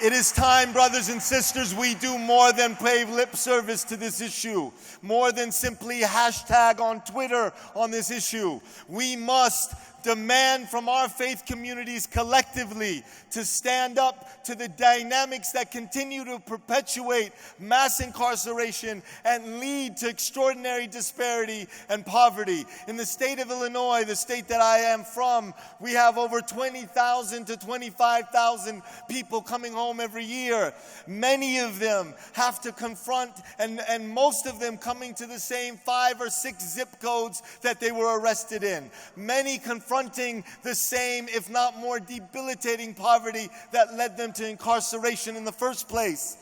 [SPEAKER 10] It is time, brothers and sisters, we do more than pay lip service to this issue, more than simply hashtag on Twitter on this issue. We must demand from our faith communities collectively to stand up to the dynamics that continue to perpetuate mass incarceration and lead to extraordinary disparity and poverty. In the state of Illinois, the state that I am from, we have over 20,000 to 25,000 people coming home every year. Many of them have to confront, and most of them coming to the same 5 or 6 zip codes that they were arrested in. Many confronting the same, if not more debilitating poverty that led them to incarceration in the first place.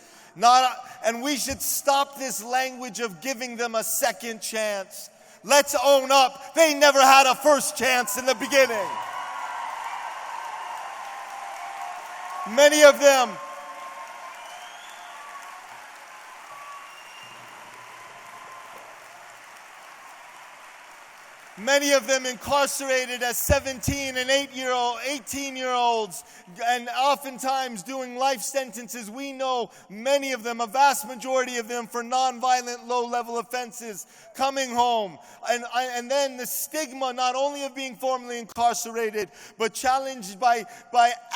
[SPEAKER 10] And we should stop this language of giving them a second chance. Let's own up. They never had a first chance in the beginning. Many of them incarcerated as 17 and 18-year-olds, and oftentimes doing life sentences. We know many of them, a vast majority of them, for nonviolent, low-level offenses, coming home. And then the stigma not only of being formally incarcerated, but challenged by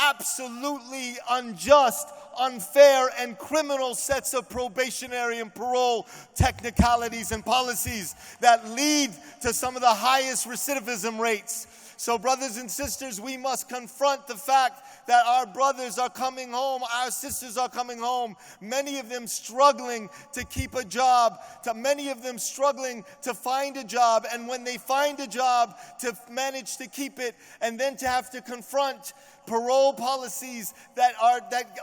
[SPEAKER 10] absolutely unjust, unfair, and criminal sets of probationary and parole technicalities and policies that lead to some of the highest recidivism rates. So, brothers and sisters, we must confront the fact that our brothers are coming home, our sisters are coming home, many of them struggling to keep a job, many of them struggling to find a job, and when they find a job, to manage to keep it, and then to have to confront parole policies that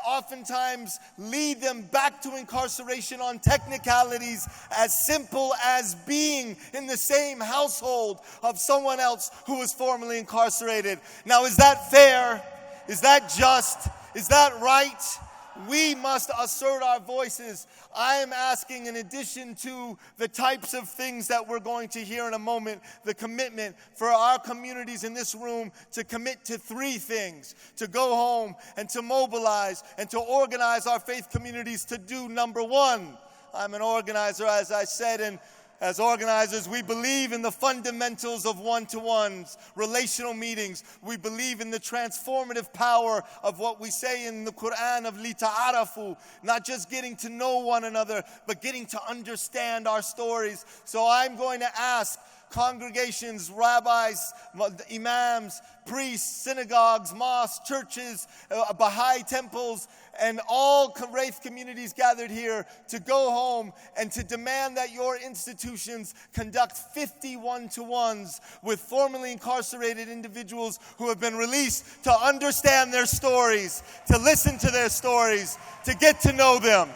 [SPEAKER 10] oftentimes lead them back to incarceration on technicalities as simple as being in the same household of someone else who was formerly incarcerated. Now, is that fair? Is that just? Is that right? We must assert our voices. I am asking, in addition to the types of things that we're going to hear in a moment, the commitment for our communities in this room to commit to 3 things: to go home and to mobilize and to organize our faith communities to do. Number 1, I'm an organizer, as I said, and as organizers, we believe in the fundamentals of one-to-ones, relational meetings. We believe in the transformative power of what we say in the Quran of lita'arafu, not just getting to know one another, but getting to understand our stories. So I'm going to ask congregations, rabbis, imams, priests, synagogues, mosques, churches, Baha'i temples, and all faith communities gathered here to go home and to demand that your institutions conduct 50 one-to-ones with formerly incarcerated individuals who have been released, to understand their stories, to listen to their stories, to get to know them.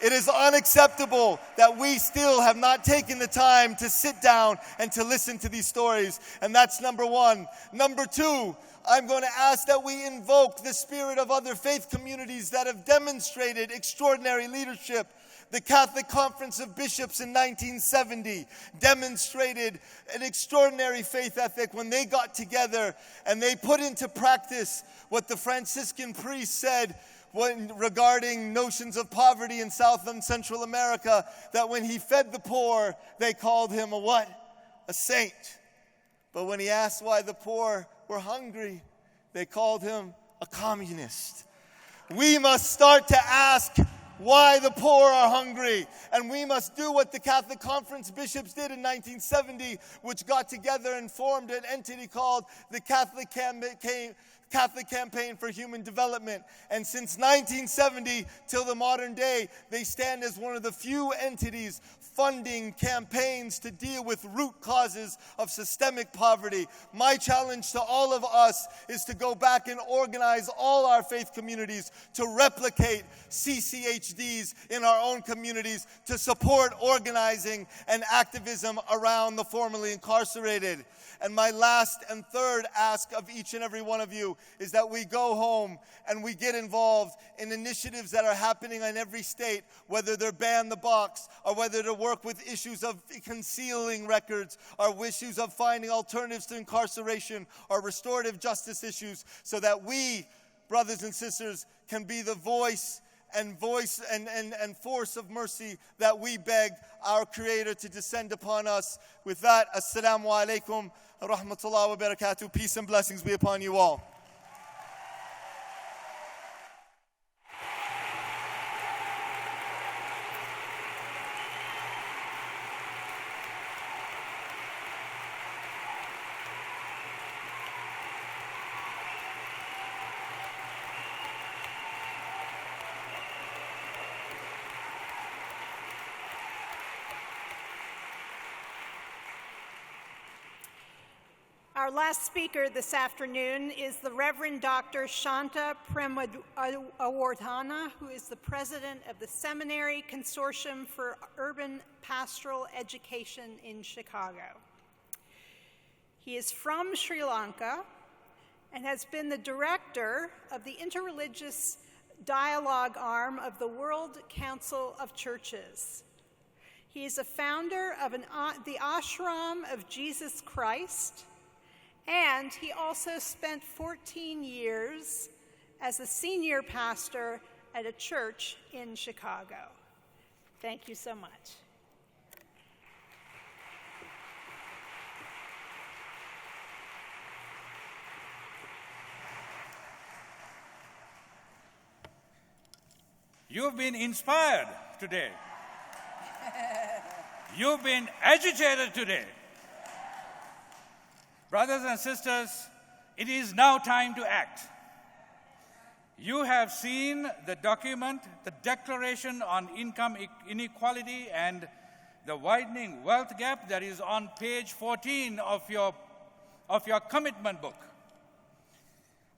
[SPEAKER 10] It is unacceptable that we still have not taken the time to sit down and to listen to these stories. And that's number 1. Number 2, I'm going to ask that we invoke the spirit of other faith communities that have demonstrated extraordinary leadership. The Catholic Conference of Bishops in 1970 demonstrated an extraordinary faith ethic when they got together and they put into practice what the Franciscan priest said regarding notions of poverty in South and Central America, that when he fed the poor, they called him a what? A saint. But when he asked why the poor were hungry, they called him a communist. We must start to ask why the poor are hungry. And we must do what the Catholic Conference Bishops did in 1970, which got together and formed an entity called the Catholic Campaign for Human Development. And since 1970 till the modern day, they stand as one of the few entities funding campaigns to deal with root causes of systemic poverty. My challenge to all of us is to go back and organize all our faith communities to replicate CCHDs in our own communities, to support organizing and activism around the formerly incarcerated. And my last and third ask of each and every one of you is that we go home and we get involved in initiatives that are happening in every state, whether they're ban the box, or whether to work with issues of concealing records, or issues of finding alternatives to incarceration, or restorative justice issues, so that we, brothers and sisters, can be the voice and force of mercy that we beg our Creator to descend upon us. With that, Assalamu alaikum rahmatullahi wa barakatuh. Peace and blessings be upon you all.
[SPEAKER 1] Our last speaker this afternoon is the Reverend Dr. Shanta Premawardhana, who is the president of the Seminary Consortium for Urban Pastoral Education in Chicago. He is from Sri Lanka and has been the director of the interreligious dialogue arm of the World Council of Churches. He is a founder of the Ashram of Jesus Christ, and he also spent 14 years as a senior pastor at a church in Chicago. Thank you so much.
[SPEAKER 11] You've been inspired today. You've been agitated today. Brothers and sisters, it is now time to act. You have seen the document, the Declaration on Income Inequality and the Widening Wealth Gap that is on page 14 of your commitment book.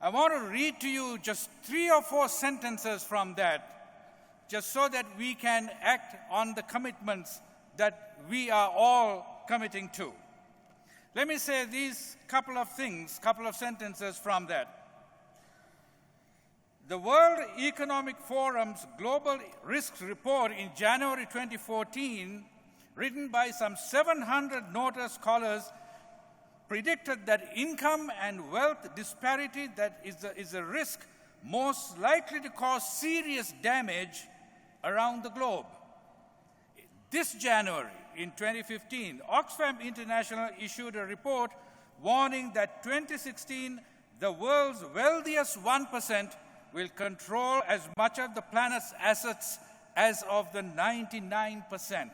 [SPEAKER 11] I want to read to you just 3 or 4 sentences from that, just so that we can act on the commitments that we are all committing to. Let me say these couple of sentences from that. The World Economic Forum's Global Risks Report in January 2014, written by some 700 noted scholars, predicted that income and wealth disparity that is a risk most likely to cause serious damage around the globe. This January, in 2015, Oxfam International issued a report warning that 2016, the world's wealthiest 1% will control as much of the planet's assets as of the 99%.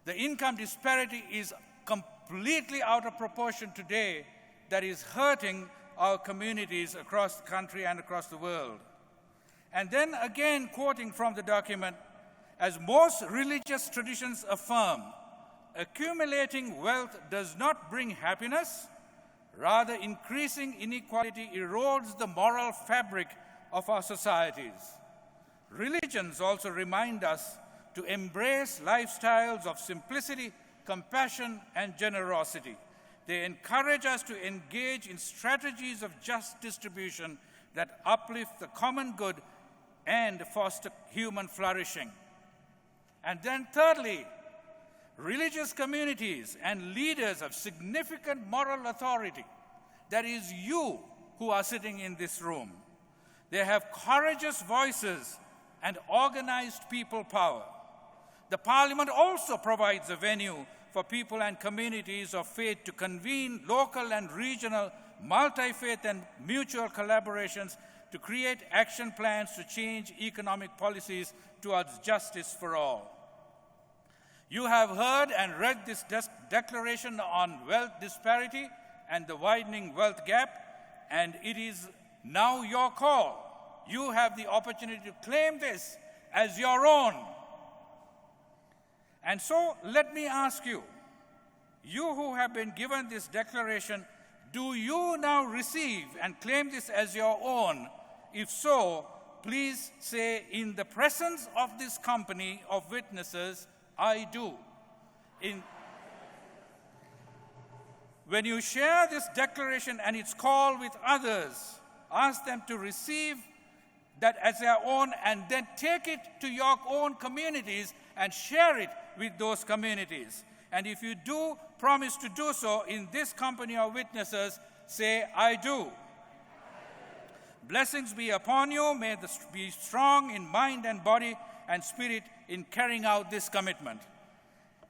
[SPEAKER 11] The income disparity is completely out of proportion today that is hurting our communities across the country and across the world. And then again, quoting from the document, as most religious traditions affirm, accumulating wealth does not bring happiness. Rather, increasing inequality erodes the moral fabric of our societies. Religions also remind us to embrace lifestyles of simplicity, compassion, and generosity. They encourage us to engage in strategies of just distribution that uplift the common good and foster human flourishing. And then thirdly, religious communities and leaders of significant moral authority, that is you who are sitting in this room. They have courageous voices and organized people power. The Parliament also provides a venue for people and communities of faith to convene local and regional multi-faith and mutual collaborations to create action plans to change economic policies towards justice for all. You have heard and read this declaration on wealth disparity and the widening wealth gap, and it is now your call. You have the opportunity to claim this as your own. And so let me ask you, you who have been given this declaration, do you now receive and claim this as your own? If so, please say, in the presence of this company of witnesses, I do. When you share this declaration and its call with others, ask them to receive that as their own and then take it to your own communities and share it with those communities. And if you do promise to do so in this company of witnesses, say, I do. Blessings be upon you. May this be strong in mind and body and spirit in carrying out this commitment.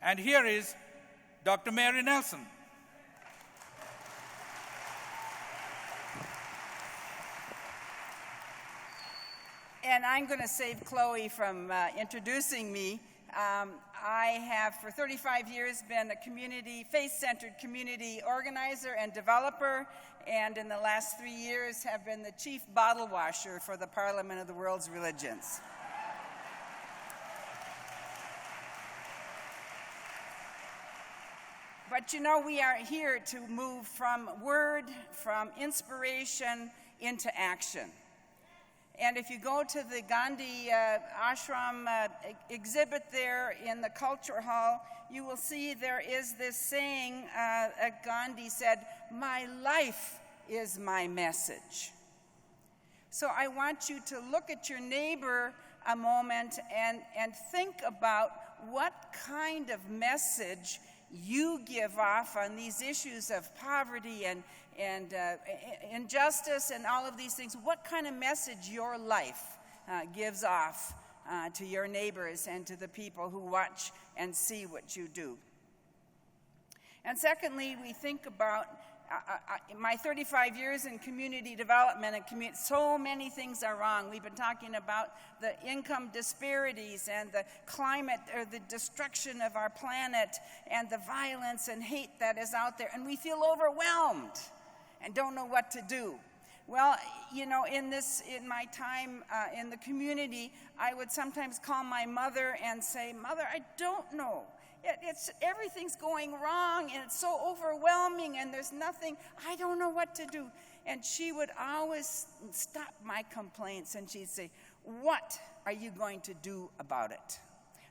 [SPEAKER 11] And here is Dr. Mary Nelson.
[SPEAKER 12] And I'm going to save Chloe from introducing me. I have, for 35 years, been a faith-centered community organizer and developer, and in the last 3 years have been the chief bottle washer for the Parliament of the World's Religions. But you know, we are here to move from word, from inspiration into action. And if you go to the Gandhi ashram exhibit there in the Culture Hall, you will see there is this saying Gandhi said, "My life is my message." So I want you to look at your neighbor a moment and think about what kind of message you give off on these issues of poverty and injustice and all of these things. What kind of message your life gives off to your neighbors and to the people who watch and see what you do. And secondly, we think about my 35 years in community development and so many things are wrong. We've been talking about the income disparities and the climate or the destruction of our planet and the violence and hate that is out there. And we feel overwhelmed and don't know what to do. Well, you know, in my time in the community, I would sometimes call my mother and say, "Mother, I don't know. Everything's going wrong and it's so overwhelming and there's nothing, I don't know what to do." And she would always stop my complaints and she'd say, "What are you going to do about it?"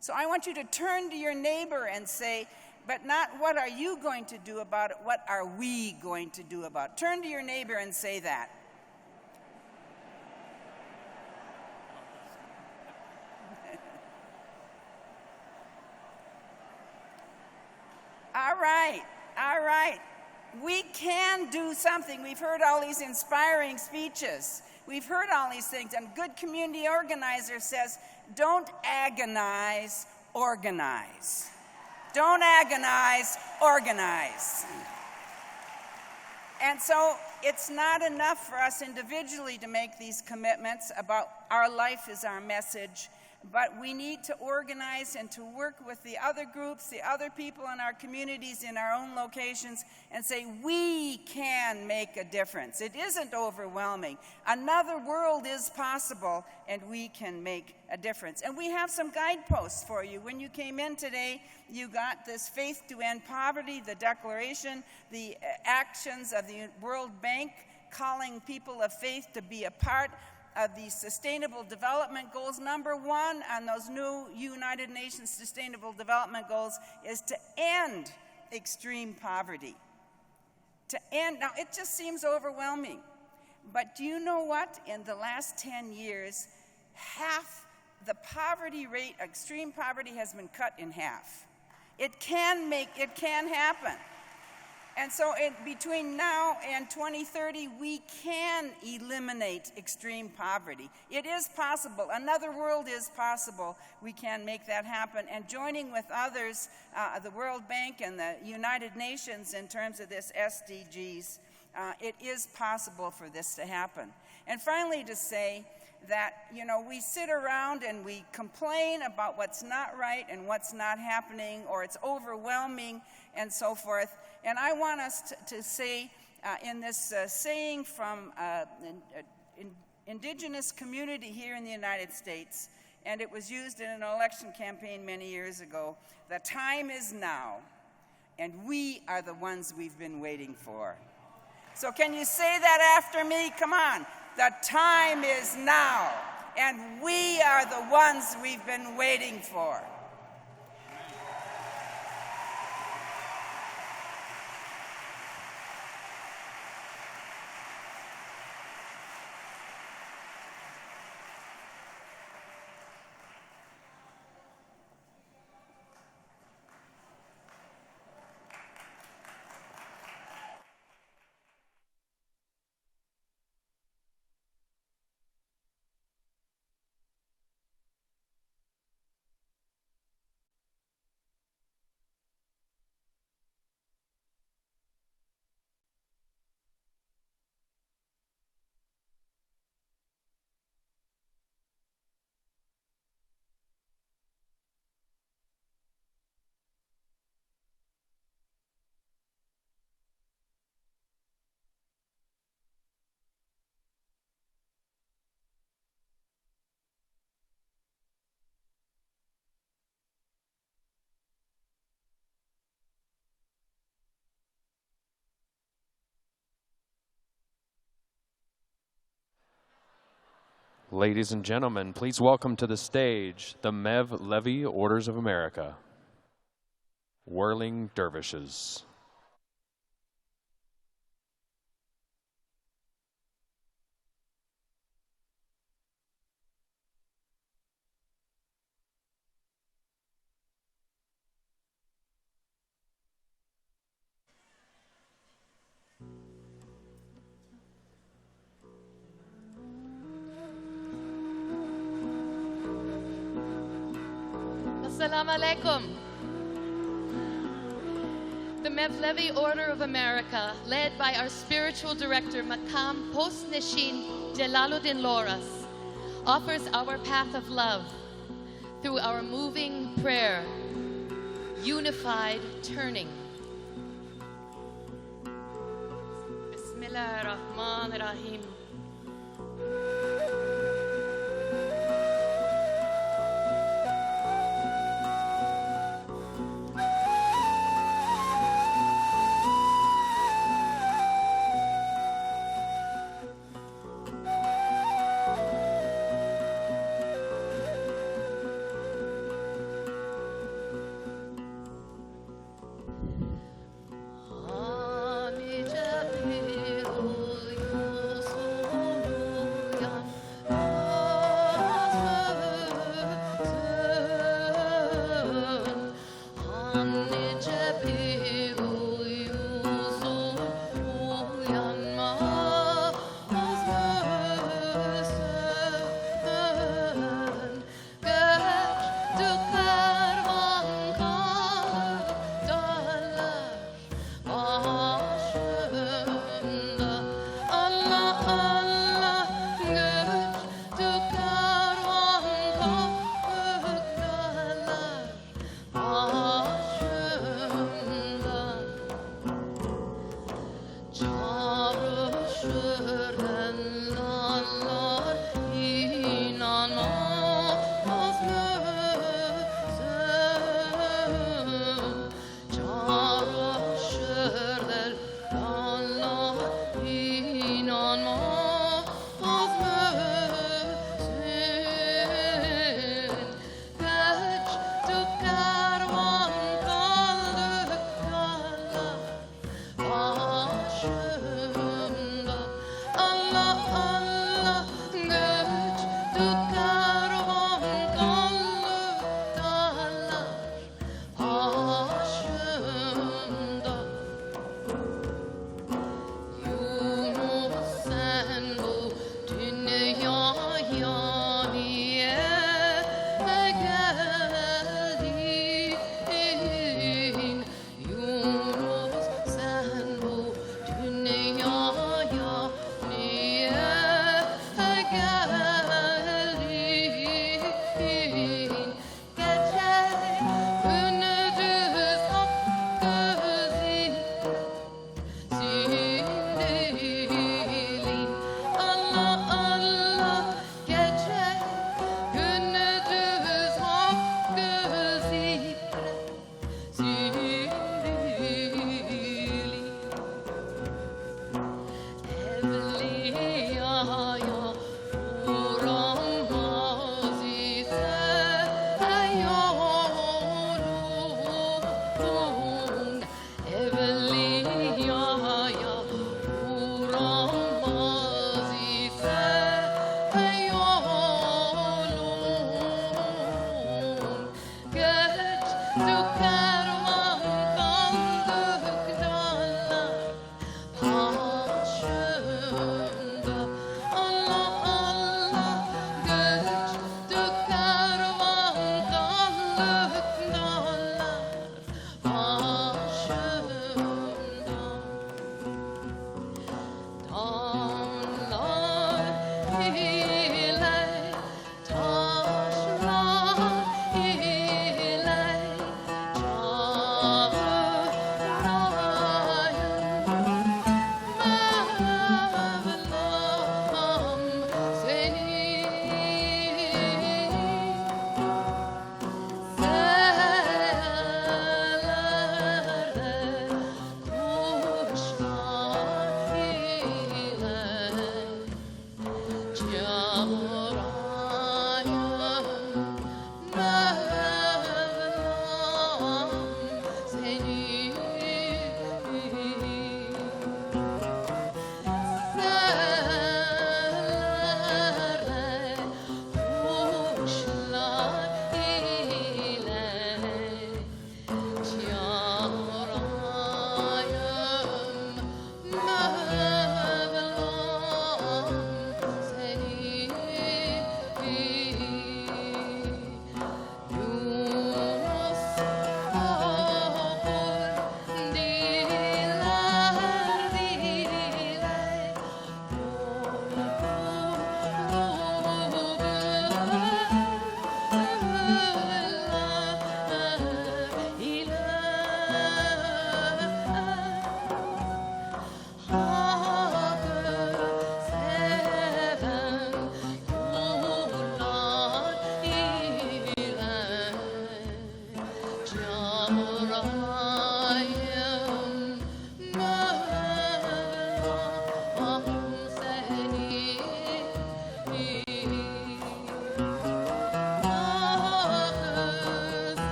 [SPEAKER 12] So I want you to turn to your neighbor and say, but not what are you going to do about it, what are we going to do about it? Turn to your neighbor and say that. All right. We can do something. We've heard all these inspiring speeches. We've heard all these things. And good community organizer says, don't agonize, organize. Don't agonize, organize. And so it's not enough for us individually to make these commitments about our life is our message, but we need to organize and to work with the other groups, the other people in our communities, in our own locations, and say, we can make a difference. It isn't overwhelming. Another world is possible, and we can make a difference. And we have some guideposts for you. When you came in today, you got this Faith to End Poverty, the declaration, the actions of the World Bank calling people of faith to be a part of the Sustainable Development Goals. Number one on those new United Nations Sustainable Development Goals is to end extreme poverty. To end, now it just seems overwhelming, but do you know what? In the last 10 years, half the poverty rate, extreme poverty, has been cut in half. It can happen. And so between now and 2030, we can eliminate extreme poverty. It is possible. Another world is possible. We can make that happen. And joining with others, the World Bank and the United Nations in terms of this SDGs, it is possible for this to happen. And finally, to say that, you know, we sit around and we complain about what's not right and what's not happening, or it's overwhelming and so forth. And I want us to say in this saying from an indigenous community here in the United States, and it was used in an election campaign many years ago, the time is now, and we are the ones we've been waiting for. So can you say that after me? Come on. The time is now, and we are the ones we've been waiting for.
[SPEAKER 13] Ladies and gentlemen, please welcome to the stage the Mev Levy Orders of America. Whirling Dervishes.
[SPEAKER 14] Assalamu alaikum. The Mev Levy Order of America, led by our spiritual director, Makam Post-Nishin Jalaluddin Loras, offers our path of love through our moving prayer, unified turning. Bismillah ar-Rahman ar-Rahim.